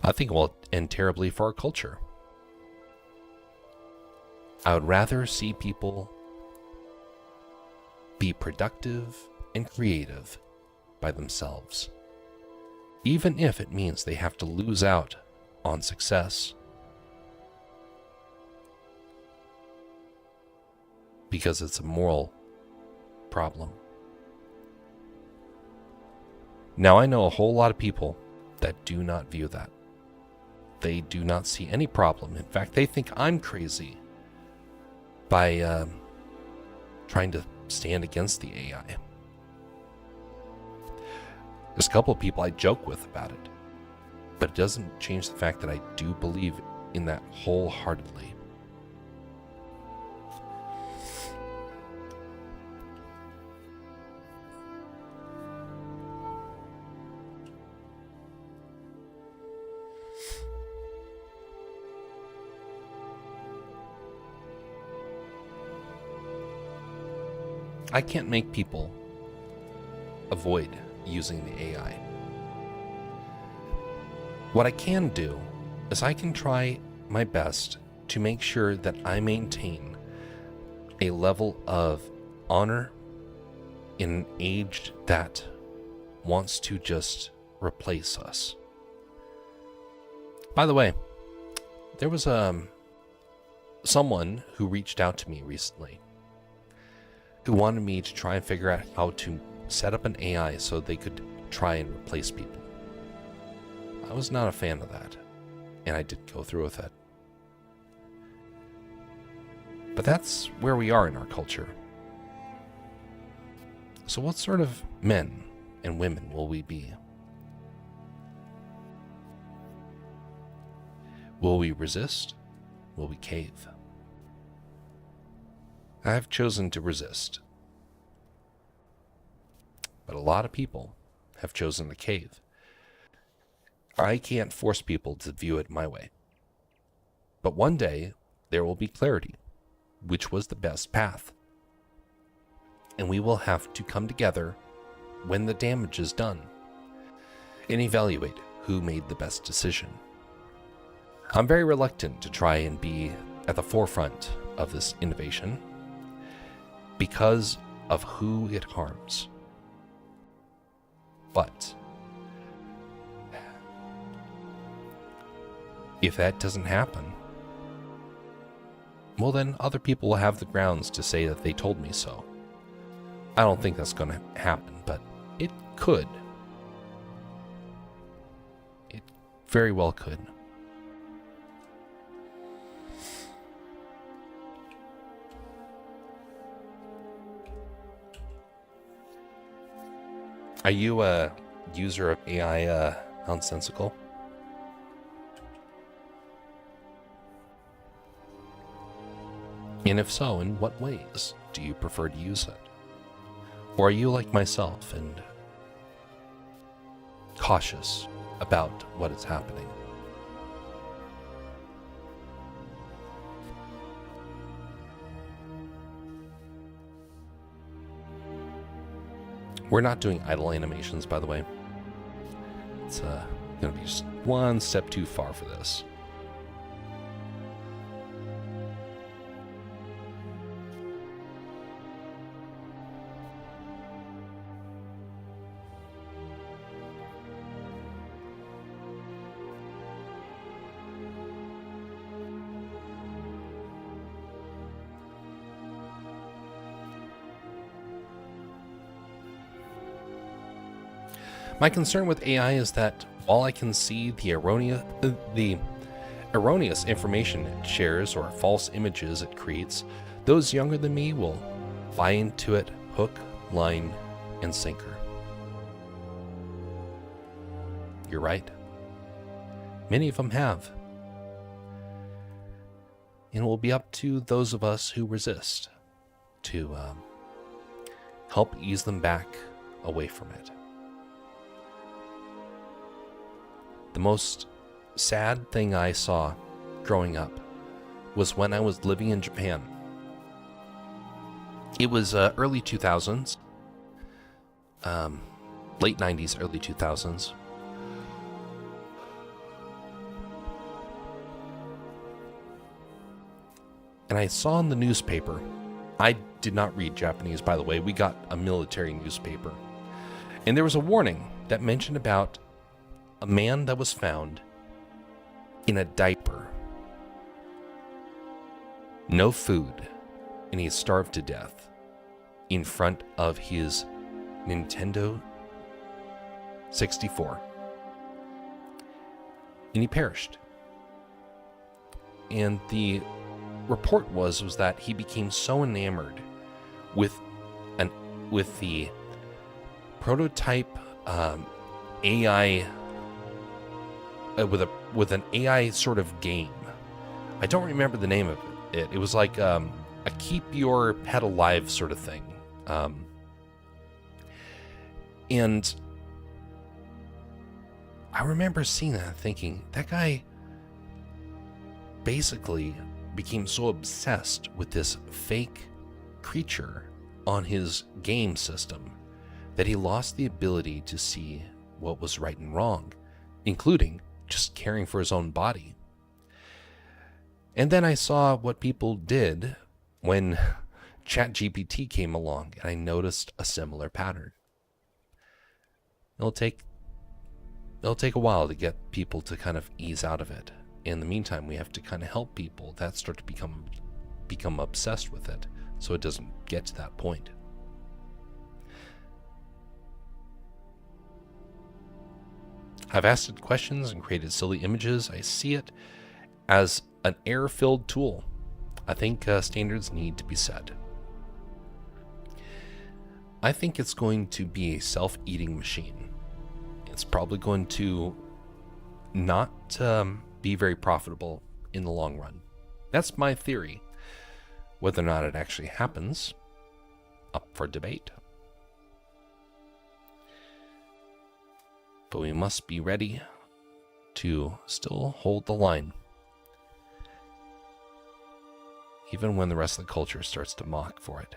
I think it will end terribly for our culture. I would rather see people be productive and creative by themselves, even if it means they have to lose out on success, because it's a moral problem. Now, I know a whole lot of people that do not view that. They do not see any problem. In fact, they think I'm crazy by trying to stand against the AI. There's a couple of people I joke with about it, but it doesn't change the fact that I do believe in that wholeheartedly. I can't make people avoid using the AI. What I can do is I can try my best to make sure that I maintain a level of honor in an age that wants to just replace us. By the way, there was someone who reached out to me recently who wanted me to try and figure out how to set up an AI so they could try and replace people. I was not a fan of that, and I did go through with it. But that's where we are in our culture. So what sort of men and women will we be? Will we resist? Will we cave? I have chosen to resist. But a lot of people have chosen to cave. I can't force people to view it my way. But one day, there will be clarity, which was the best path. And we will have to come together when the damage is done and evaluate who made the best decision. I'm very reluctant to try and be at the forefront of this innovation because of who it harms. But if that doesn't happen, well, then other people will have the grounds to say that they told me so. I don't think that's going to happen, but it could. It very well could. Are you a user of AI nonsensical? And if so, in what ways do you prefer to use it? Or are you like myself and cautious about what is happening? We're not doing idle animations, by the way. It's going to be just one step too far for this. My concern with AI is that while I can see the erroneous information it shares or false images it creates, those younger than me will buy into it hook, line, and sinker. You're right. Many of them have. And it will be up to those of us who resist to help ease them back away from it. The most sad thing I saw growing up was when I was living in Japan. It was early 2000s, late 90s, early 2000s. And I saw in the newspaper, I did not read Japanese, by the way, we got a military newspaper. And there was a warning that mentioned about a man that was found in a diaper, no food, and he starved to death in front of his Nintendo 64. And he perished. And the report was that he became so enamored with the prototype AI with an AI sort of game. I don't remember the name of it. It was like a keep your pet alive sort of thing. And I remember seeing that thinking, that guy basically became so obsessed with this fake creature on his game system that he lost the ability to see what was right and wrong, including just caring for his own body. And then I saw what people did when ChatGPT came along, and I noticed a similar pattern. It'll take a while to get people to kind of ease out of it. In the meantime, we have to kind of help people that start to become obsessed with it, so it doesn't get to that point. I've asked it questions and created silly images. I see it as an error-filled tool. I think standards need to be set. I think it's going to be a self-eating machine. It's probably going to not be very profitable in the long run. That's my theory. Whether or not it actually happens, up for debate. But we must be ready to still hold the line, even when the rest of the culture starts to mock for it.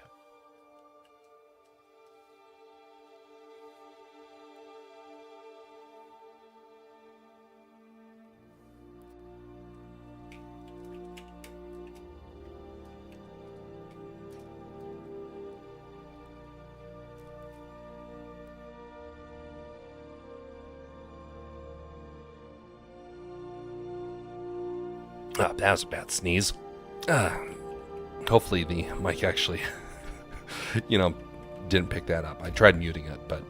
That was a bad sneeze. Hopefully the mic actually, didn't pick that up. I tried muting it, but...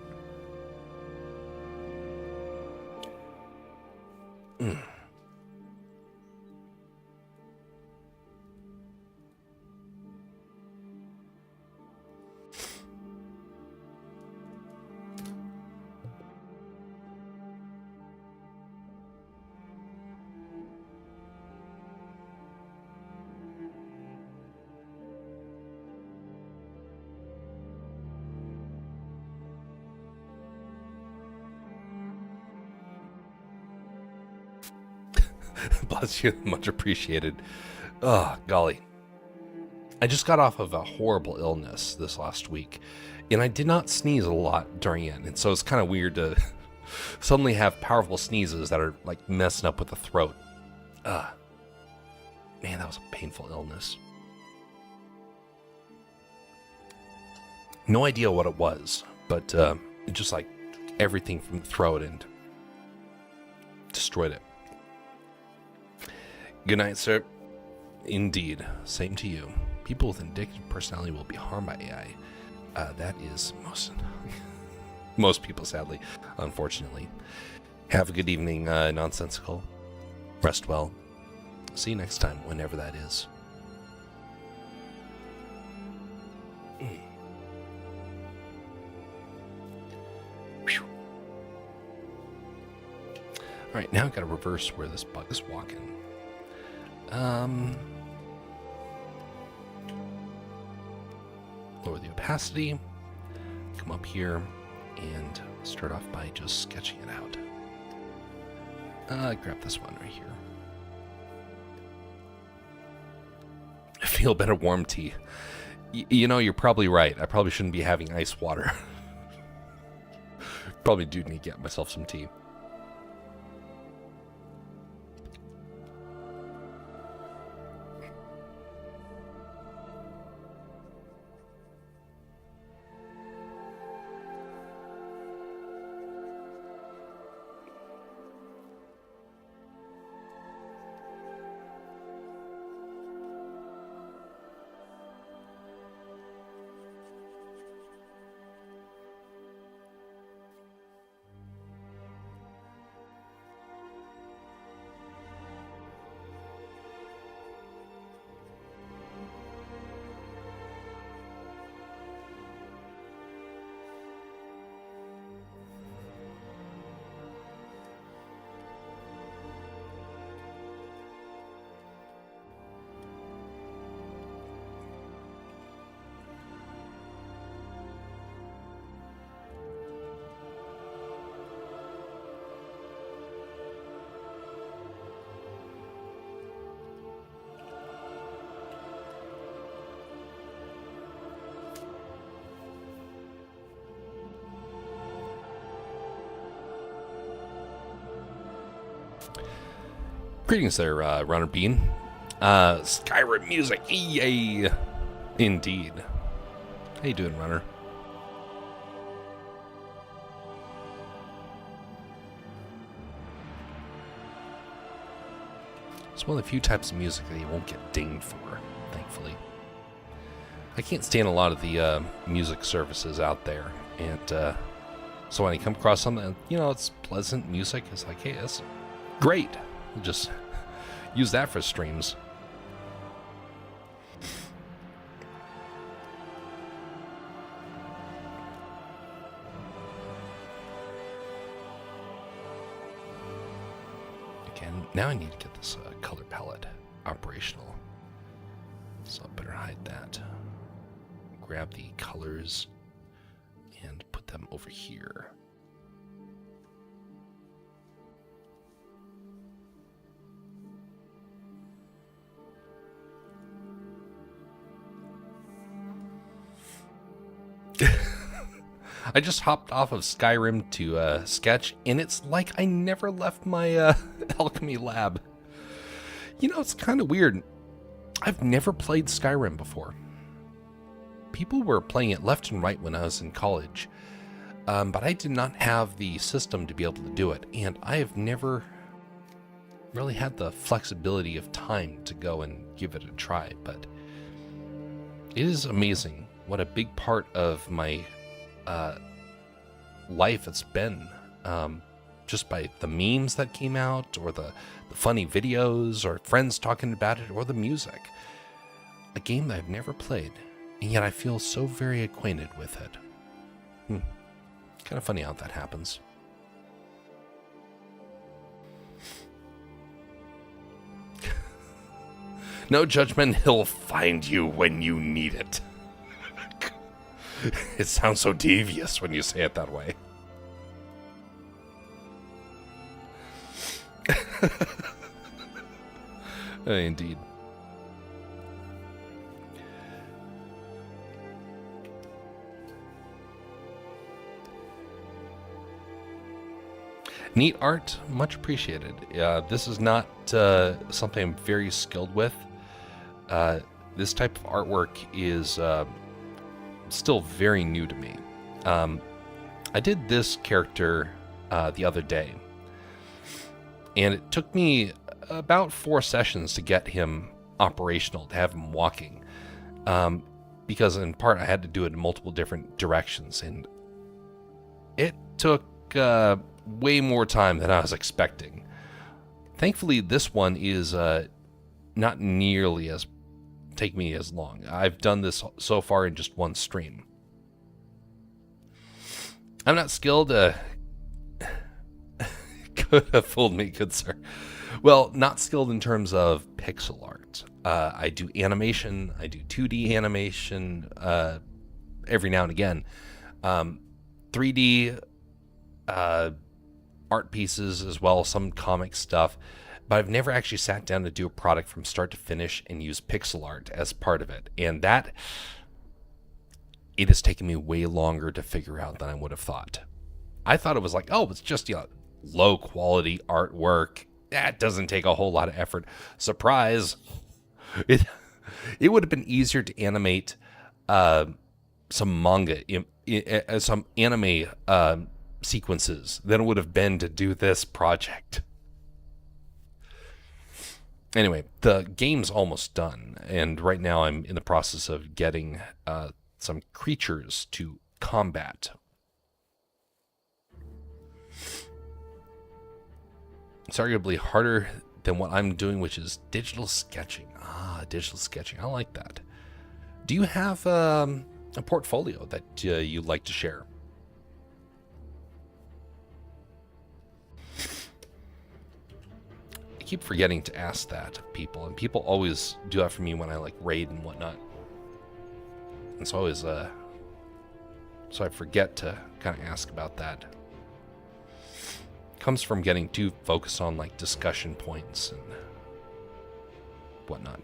Bless you, much appreciated. Oh, golly. I just got off of a horrible illness this last week, and I did not sneeze a lot during it, and so it's kind of weird to suddenly have powerful sneezes that are like messing up with the throat. Man, that was a painful illness. No idea what it was, but it just like everything from the throat and destroyed it. Good night, sir. Indeed. Same to you. People with addictive personality will be harmed by AI. That is most people, sadly, unfortunately. Have a good evening, nonsensical. Rest well. See you next time, whenever that is. Alright, now I've got to reverse where this bug is walking. Lower the opacity, come up here, and start off by just sketching it out. Grab this one right here. I feel better warm tea. You're probably right. I probably shouldn't be having ice water. Probably do need to get myself some tea. Greetings there, Runner Bean. Skyrim music, yay! Indeed. How you doing, Runner? It's one of the few types of music that you won't get dinged for, thankfully. I can't stand a lot of the music services out there, and so when I come across something, it's pleasant music, it's like, hey, that's great. We'll just use that for streams. Again, now I need to get this color palette operational, so I better hide that. Grab the colors and put them over here. I just hopped off of Skyrim to sketch, and it's like I never left my alchemy lab. It's kind of weird. I've never played Skyrim before. People were playing it left and right when I was in college, but I did not have the system to be able to do it, and I have never really had the flexibility of time to go and give it a try, but it is amazing what a big part of my life it's been, just by the memes that came out, or the funny videos, or friends talking about it, or the music. A game that I've never played, and yet I feel so very acquainted with it. Kind of funny how that happens. No judgment, he'll find you when you need it. It sounds so devious when you say it that way. Indeed. Neat art, much appreciated. This is not something I'm very skilled with. This type of artwork is still very new to me. I did this character the other day, and it took me about 4 sessions to get him operational, to have him walking, because in part I had to do it in multiple different directions, and it took way more time than I was expecting. Thankfully, this one is not nearly as take me as long. I've done this so far in just one stream. I'm not skilled. Could have fooled me, good sir. Well, not skilled in terms of pixel art. I do animation. I do 2D animation every now and again. 3D art pieces as well, some comic stuff. But I've never actually sat down to do a product from start to finish and use pixel art as part of it. And it has taken me way longer to figure out than I would have thought. I thought it was like, oh, it's just low quality artwork. That doesn't take a whole lot of effort. Surprise! It would have been easier to animate some manga, some anime sequences than it would have been to do this project. Anyway, the game's almost done, and right now I'm in the process of getting some creatures to combat. It's arguably harder than what I'm doing, which is digital sketching. Digital sketching. I like that. Do you have a portfolio that you'd like to share? I keep forgetting to ask that of people, and people always do that for me when I raid and whatnot. And so I forget to kind of ask about that. Comes from getting too focused on discussion points and whatnot.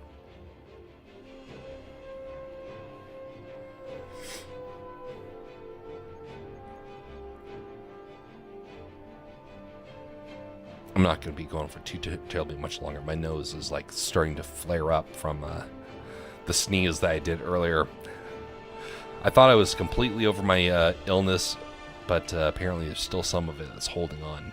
I'm not going to be going for too terribly much longer. My nose is like starting to flare up from the sneeze that I did earlier. I thought I was completely over my illness, but apparently there's still some of it that's holding on.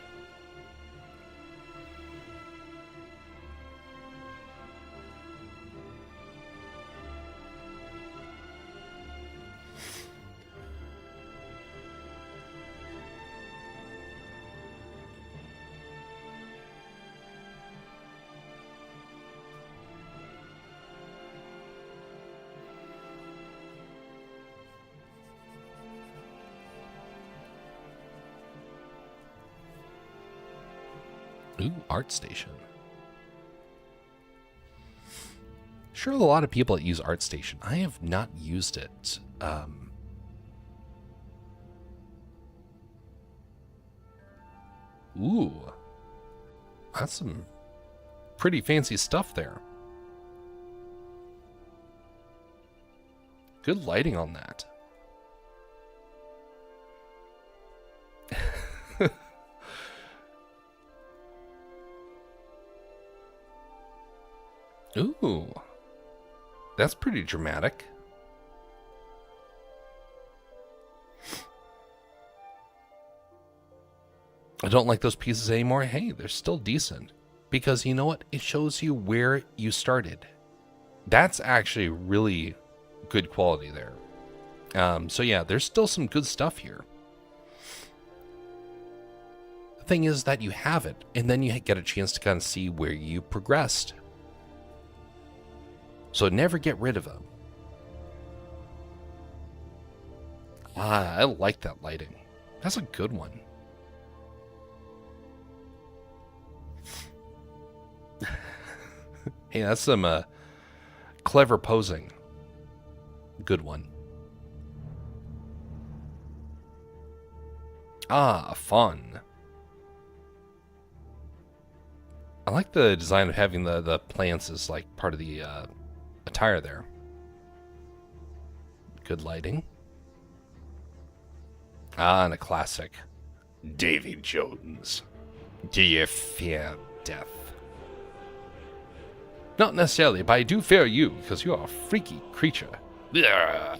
Ooh, Art Station. Sure, a lot of people that use Art Station. I have not used it. Ooh. That's some pretty fancy stuff there. Good lighting on that. Ooh, that's pretty dramatic. I don't like those pieces anymore. Hey, they're still decent. Because you know what? It shows you where you started. That's actually really good quality there. So yeah, there's still some good stuff here. The thing is that you have it, and then you get a chance to kind of see where you progressed. So never get rid of them. Ah, I like that lighting. That's a good one. Hey, that's some clever posing. Good one. Ah, fun. I like the design of having the plants as like part of the attire there. Good lighting. Ah, and a classic. Davy Jones. Do you fear death? Not necessarily, but I do fear you, because you are a freaky creature. Ugh.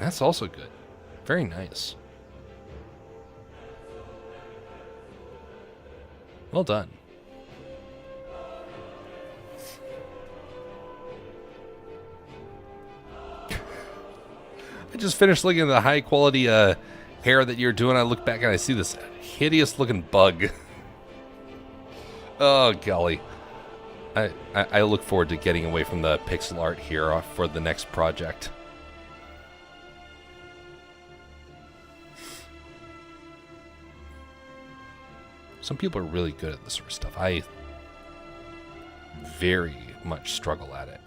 That's also good. Very nice. Well done. I just finished looking at the high quality hair that you're doing. I look back and I see this hideous looking bug. Oh, golly. I look forward to getting away from the pixel art here for the next project. Some people are really good at this sort of stuff. I very much struggle at it.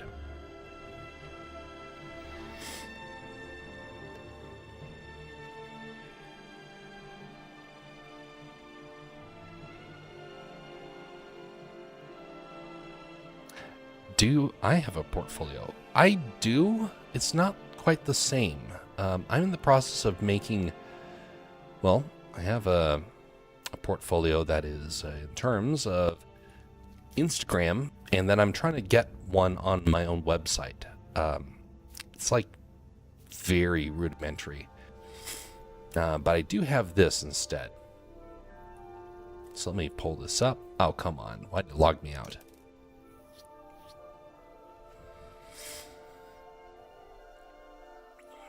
Do I have a portfolio? I do. It's not quite the same. I'm in the process of making, well, I have a portfolio that is in terms of Instagram, and then I'm trying to get one on my own website. It's like very rudimentary. But I do have this instead. So let me pull this up. Oh, come on. Why did it log me out?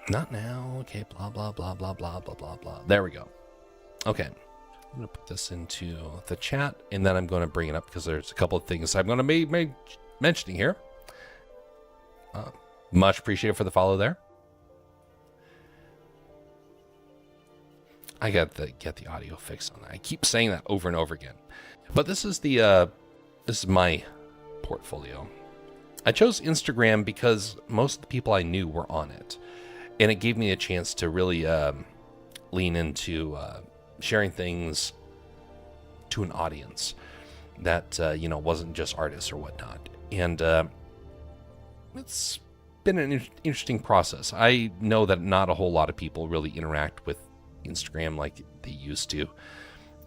Not now. Okay, blah, blah, blah, blah, blah, blah, blah, blah. There we go. Okay. I'm going to put this into the chat, and then I'm going to bring it up because there's a couple of things I'm going to be mentioning here. Much appreciated for the follow there. I got to get the audio fixed on that. I keep saying that over and over again. But this is my portfolio. I chose Instagram because most of the people I knew were on it. And it gave me a chance to really lean into sharing things to an audience that, wasn't just artists or whatnot. And it's been an interesting process. I know that not a whole lot of people really interact with Instagram like they used to,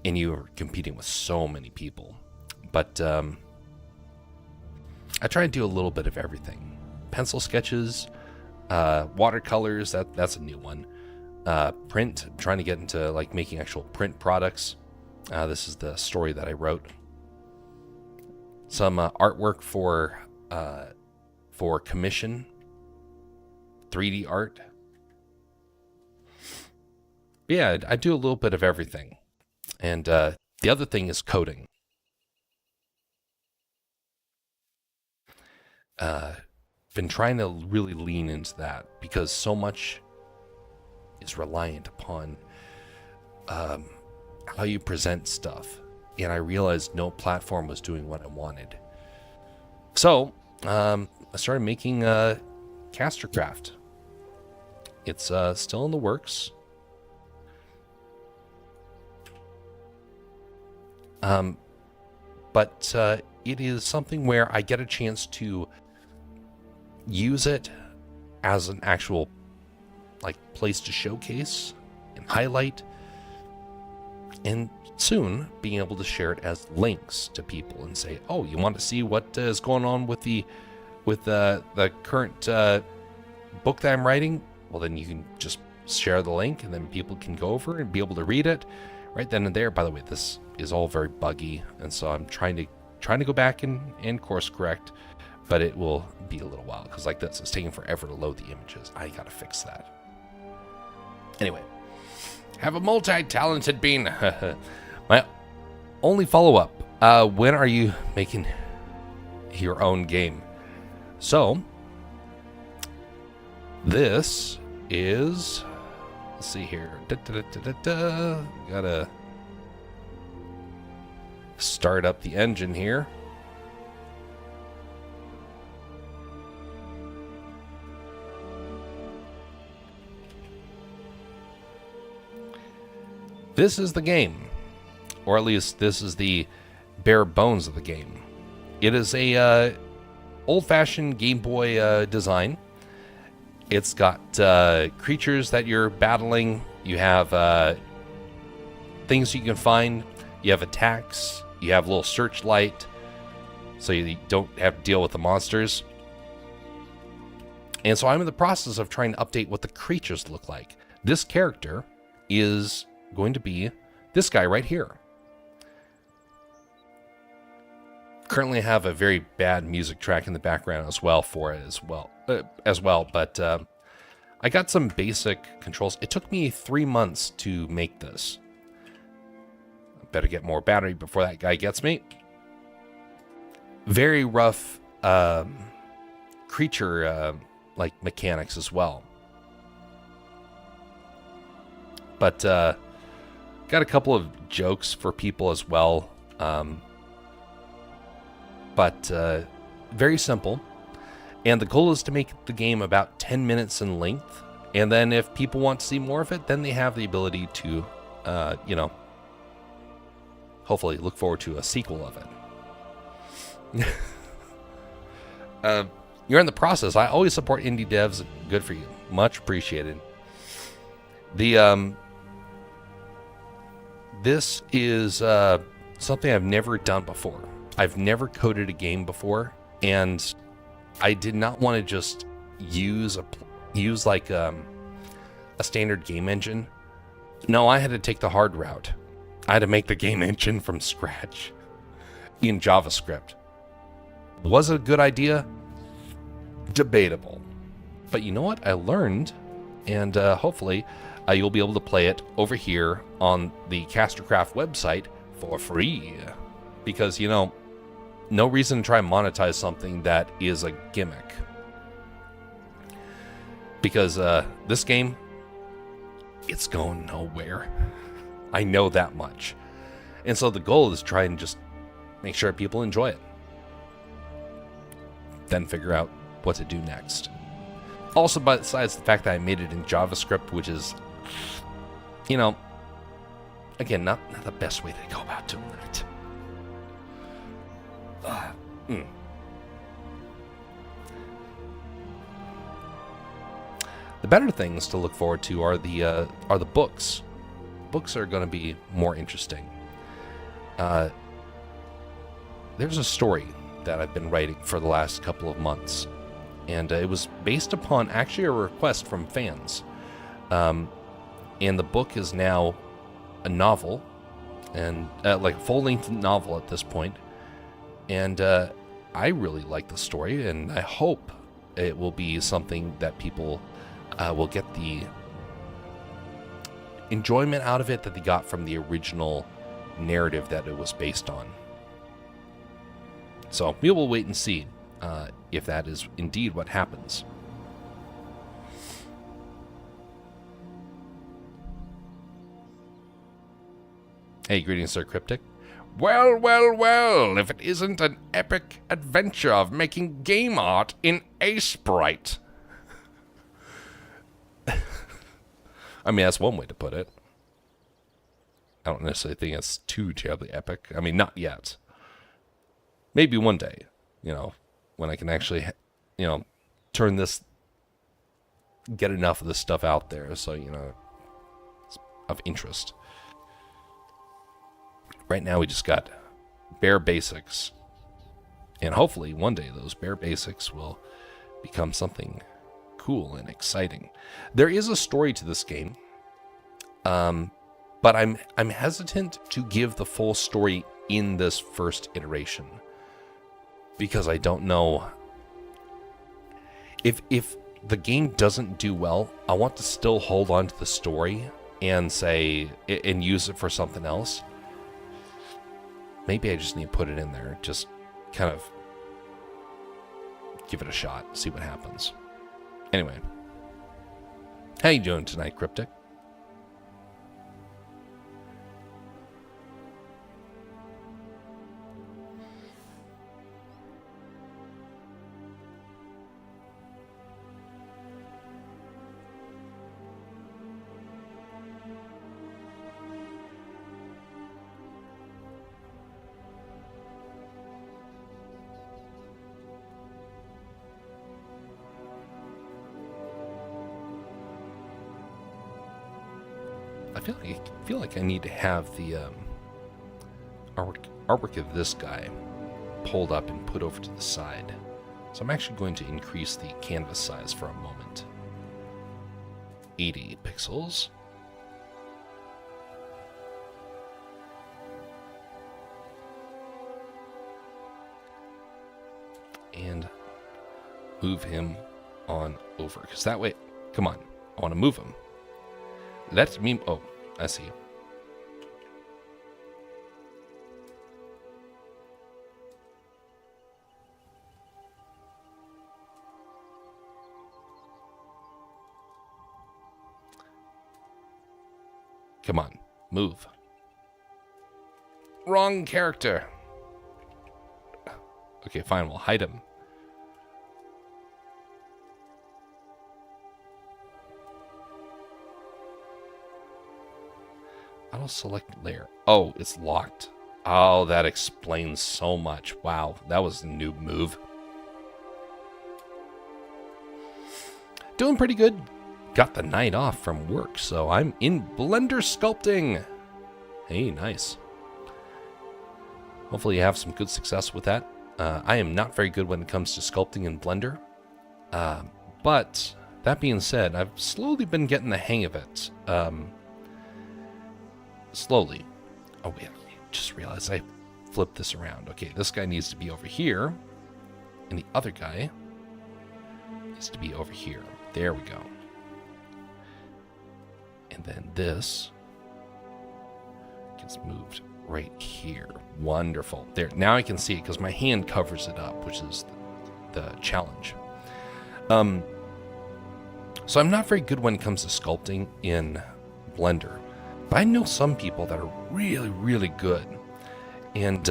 and you are competing with so many people. But I try and do a little bit of everything. Pencil sketches, watercolors, that's a new one. Print, I'm trying to get into like making actual print products. This is the story that I wrote. Some artwork for commission, 3D art. Yeah, I do a little bit of everything. And the other thing is coding. Been trying to really lean into that because so much is reliant upon how you present stuff. And I realized no platform was doing what I wanted. So I started making Castercraft. It's still in the works. But it is something where I get a chance to use it as an actual like place to showcase and highlight, and soon being able to share it as links to people and say, oh, you want to see what is going on with the current book that I'm writing? Well, then you can just share the link and then people can go over and be able to read it right then and there. By the way, this is all very buggy, and so I'm trying to go back and course correct, but it will be a little while because like this, it's taking forever to load the images. I gotta fix that. Anyway, have a multi-talented bean. My only follow-up, when are you making your own game? So, this is, let's see here. Gotta start up the engine here. This is the game, or at least this is the bare bones of the game. It is a old-fashioned Game Boy design. It's got creatures that you're battling. You have things you can find. You have attacks. You have a little searchlight, so you don't have to deal with the monsters. And so I'm in the process of trying to update what the creatures look like. This character is going to be this guy right here. Currently have a very bad music track in the background as well for it as well, but I got some basic controls. It took me 3 months to make this. Better get more battery before that guy gets me. Very rough creature like mechanics as well, but got a couple of jokes for people as well, but very simple. And the goal is to make the game about 10 minutes in length, and then if people want to see more of it, then they have the ability to hopefully look forward to a sequel of it. You're in the process. I always support indie devs. Good for you. Much appreciated. This is something I've never done before. I've never coded a game before, and I did not want to just use like a standard game engine. No, I had to take the hard route. I had to make the game engine from scratch in JavaScript. Was it a good idea? Debatable. But you know what? I learned, and hopefully you'll be able to play it over here on the Castercraft website for free. Because, no reason to try and monetize something that is a gimmick. Because this game, it's going nowhere. I know that much. And so the goal is try and just make sure people enjoy it. Then figure out what to do next. Also, besides the fact that I made it in JavaScript, which is, again, not the best way to go about doing that. The better things to look forward to are the books. books are going to be more interesting. There's a story that I've been writing for the last couple of months, and it was based upon actually a request from fans. And the book is now a novel, and like a full-length novel at this point. And I really like the story, and I hope it will be something that people will get the enjoyment out of it that they got from the original narrative that it was based on. So we will wait and see if that is indeed what happens. Hey, greetings, Sir Cryptic. Well, well, well, if it isn't an epic adventure of making game art in Aseprite. I mean, that's one way to put it. I don't necessarily think it's too terribly epic. I mean, not yet. Maybe one day, when I can actually, turn this, get enough of this stuff out there so, it's of interest. Right now we just got bare basics, and hopefully one day those bare basics will become something cool and exciting. There is a story to this game, but I'm hesitant to give the full story in this first iteration because I don't know if the game doesn't do well. I want to still hold on to the story and use it for something else. Maybe I just need to put it in there, just kind of give it a shot, see what happens. Anyway, how you doing tonight, Cryptic? I feel like I need to have the artwork of this guy pulled up and put over to the side. So I'm actually going to increase the canvas size for a moment. 80 pixels. And move him on over, because that way, come on, I want to move him. Let me, oh, I see. Come on, move. Wrong character. Okay, fine, we'll hide him. Auto select layer. Oh, it's locked. Oh, that explains so much. Wow, that was a noob move. Doing pretty good. Got the night off from work, so I'm in Blender sculpting. Hey, nice. Hopefully you have some good success with that. I am not very good when it comes to sculpting in Blender. But that being said, I've slowly been getting the hang of it. Slowly. Oh, yeah, just realized I flipped this around. Okay, this guy needs to be over here, and the other guy needs to be over here. There we go. And then this gets moved right here. Wonderful. There, now I can see it because my hand covers it up, which is the challenge. So I'm not very good when it comes to sculpting in Blender. But I know some people that are really, really good, and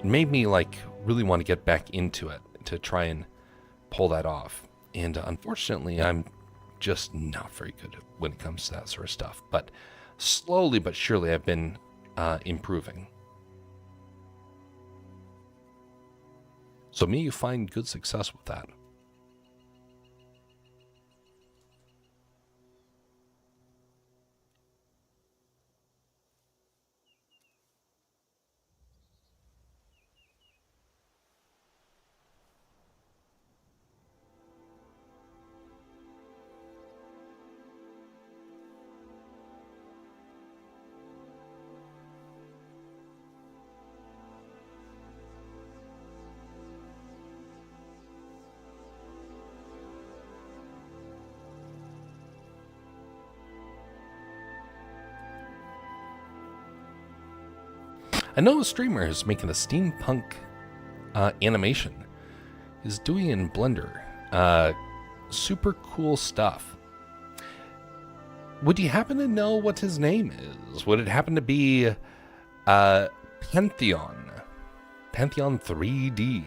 made me really want to get back into it to try and pull that off. And unfortunately, I'm just not very good when it comes to that sort of stuff. But slowly but surely, I've been improving. So may you find good success with that. I know a streamer who's making a steampunk animation. He's doing it in Blender. Super cool stuff. Would you happen to know what his name is? Would it happen to be Pantheon? Pantheon 3D.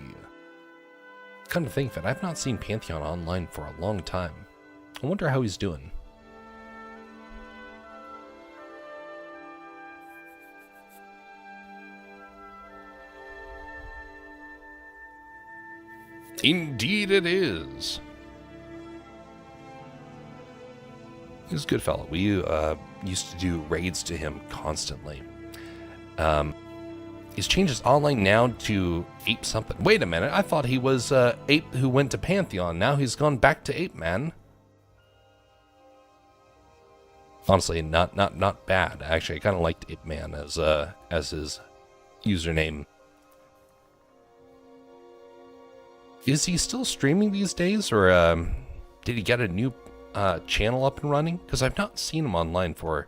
Kind of think that I've not seen Pantheon online for a long time. I wonder how he's doing. Indeed it is. He's a good fellow. We used to do raids to him constantly. He's changed his online now to Ape something. Wait a minute, I thought he was Ape who went to Pantheon. Now he's gone back to Ape Man. Honestly, not bad. Actually, I kind of liked Ape Man as his username. Is he still streaming these days, or did he get a new channel up and running? Because I've not seen him online for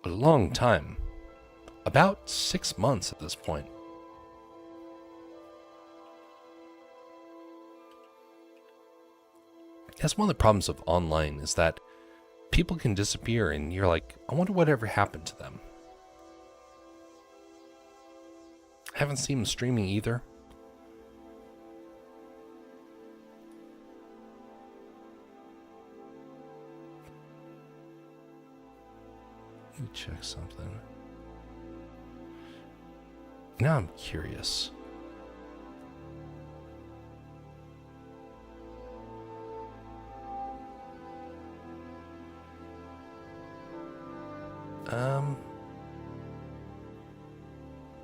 a long time. About 6 months at this point. That's one of the problems of online, is that people can disappear and you're like, I wonder whatever happened to them. I haven't seen him streaming either. Let me check something. Now I'm curious.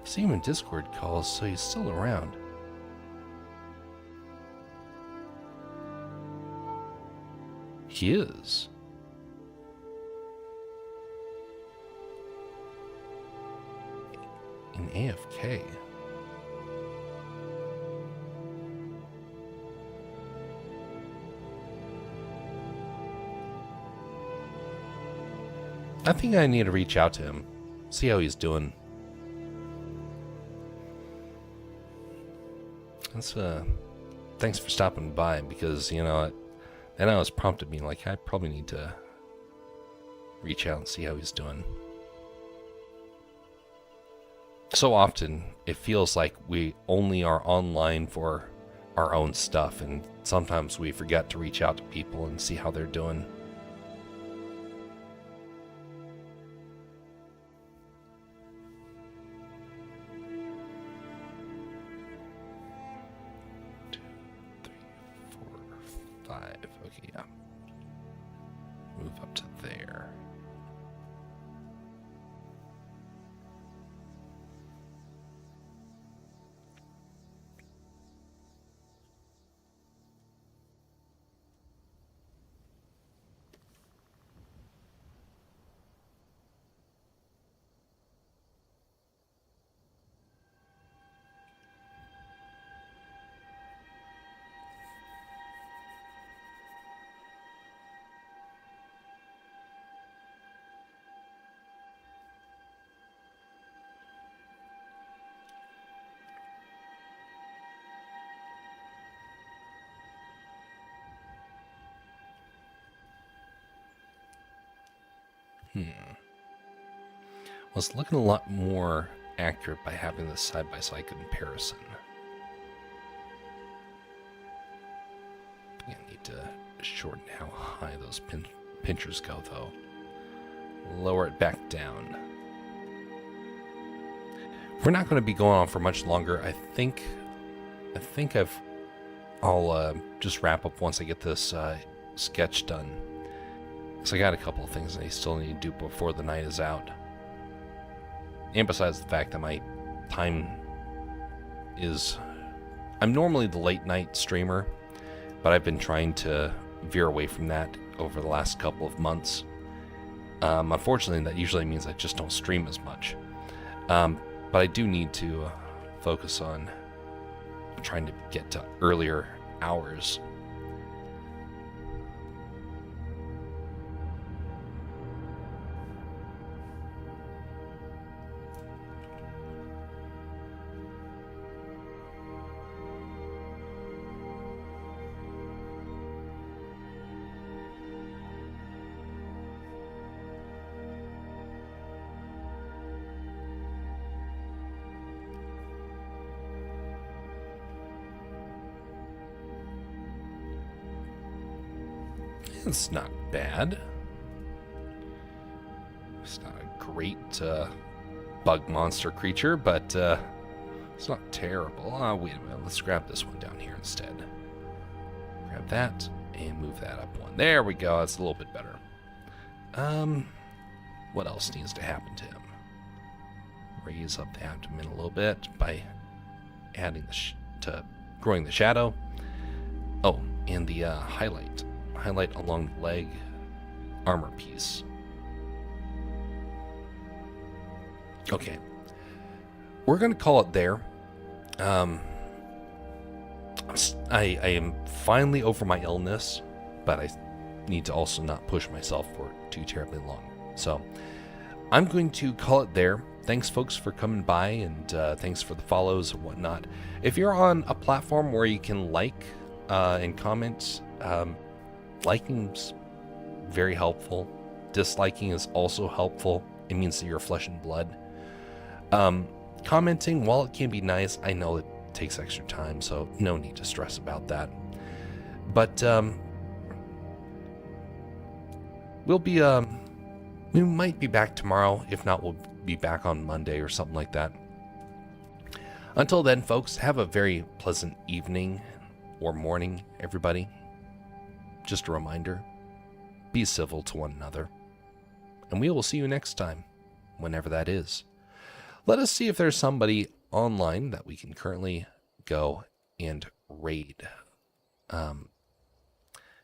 See him in Discord calls, so he's still around. He is. In AFK. I think I need to reach out to him, see how he's doing. That's thanks for stopping by, because you know, then I was prompted me like I probably need to reach out and see how he's doing. So often it feels like we only are online for our own stuff, and sometimes we forget to reach out to people and see how they're doing. Okay, yeah. Move up to there. Well, it's looking a lot more accurate by having this side-by-side comparison. I need to shorten how high those pinchers go, though. Lower it back down. We're not going to be going on for much longer. I think I'll just wrap up once I get this sketch done. So I got a couple of things I still need to do before the night is out. And besides the fact that my time is... I'm normally the late night streamer, but I've been trying to veer away from that over the last couple of months. Unfortunately, that usually means I just don't stream as much. But I do need to focus on trying to get to earlier hours. It's not bad. It's not a great bug monster creature, but it's not terrible. Oh, wait a minute. Let's grab this one down here instead. Grab that and move that up one. There we go. That's a little bit better. What else needs to happen to him? Raise up the abdomen a little bit by adding to growing the shadow. Oh, and the highlight along the leg armor piece. Okay, we're gonna call it there. I am finally over my illness, but I need to also not push myself for too terribly long. So I'm going to call it there. Thanks, folks, for coming by, and thanks for the follows and whatnot. If you're on a platform where you can like and comment, liking's very helpful. Disliking is also helpful. It means that you're flesh and blood. Commenting, while it can be nice, I know it takes extra time, so no need to stress about that. But we might be back tomorrow. If not, we'll be back on Monday or something like that. Until then, folks, have a very pleasant evening or morning, everybody. Just a reminder, be civil to one another. And we will see you next time, whenever that is. Let us see if there's somebody online that we can currently go and raid.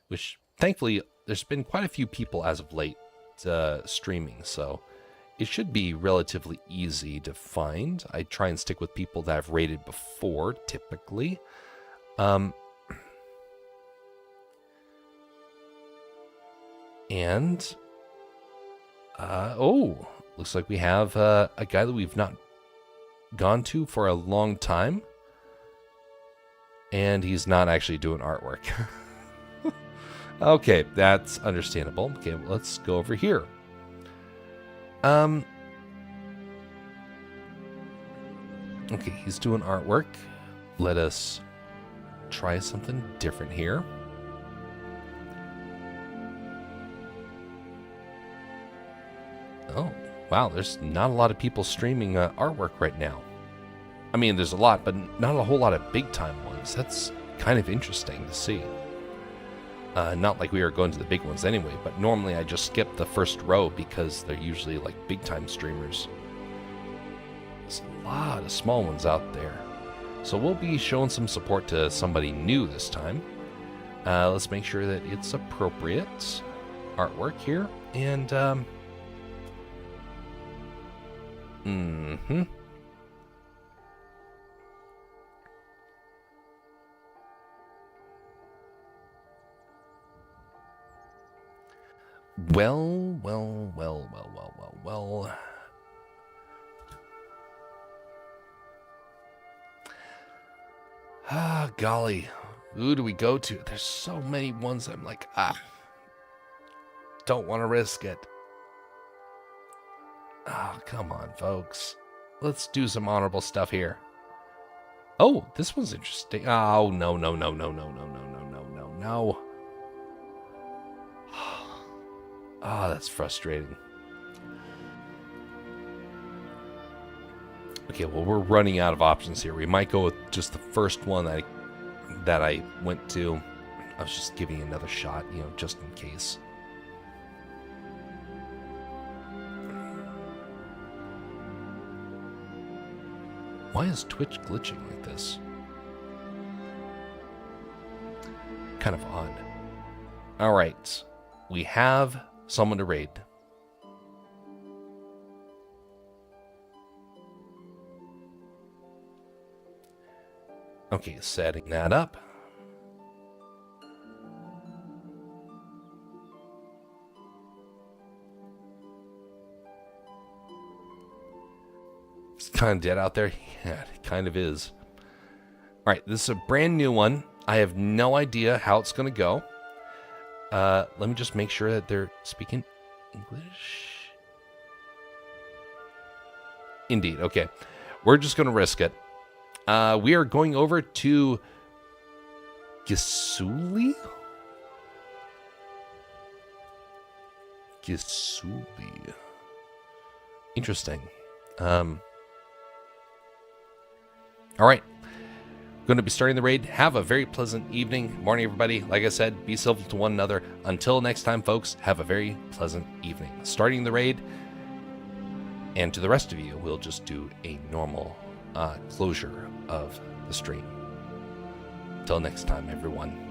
Which, thankfully, there's been quite a few people as of late streaming, so it should be relatively easy to find. I try and stick with people that I've raided before, typically. Looks like we have a guy that we've not gone to for a long time. And he's not actually doing artwork. Okay, that's understandable. Okay, well, let's go over here. Okay, he's doing artwork. Let us try something different here. Oh, wow, there's not a lot of people streaming artwork right now. I mean, there's a lot, but not a whole lot of big-time ones. That's kind of interesting to see. Not like we are going to the big ones anyway, but normally I just skip the first row because they're usually like big-time streamers. There's a lot of small ones out there. So we'll be showing some support to somebody new this time. Let's make sure that it's appropriate artwork here. And, Well. Ah, golly. Who do we go to? There's so many ones I'm like, don't want to risk it. Oh, come on, folks. Let's do some honorable stuff here. Oh, this one's interesting. Oh, no. Ah, that's frustrating. Okay, well, we're running out of options here. We might go with just the first one that I went to. I was just giving another shot, just in case. Why is Twitch glitching like this? Kind of odd. All right, we have someone to raid. Okay, setting that up. It's kind of dead out there. Yeah, it kind of is. All right, this is a brand new one. I have no idea how it's going to go. Let me just make sure that they're speaking English. Indeed. Okay. We're just going to risk it. We are going over to Gisuli? Gisuli. Interesting. All right. Going to be starting the raid. Have a very pleasant evening, morning, everybody. Like I said, be civil to one another. Until next time, folks, have a very pleasant evening. Starting the raid. And to the rest of you, we'll just do a normal closure of the stream. Till next time, everyone.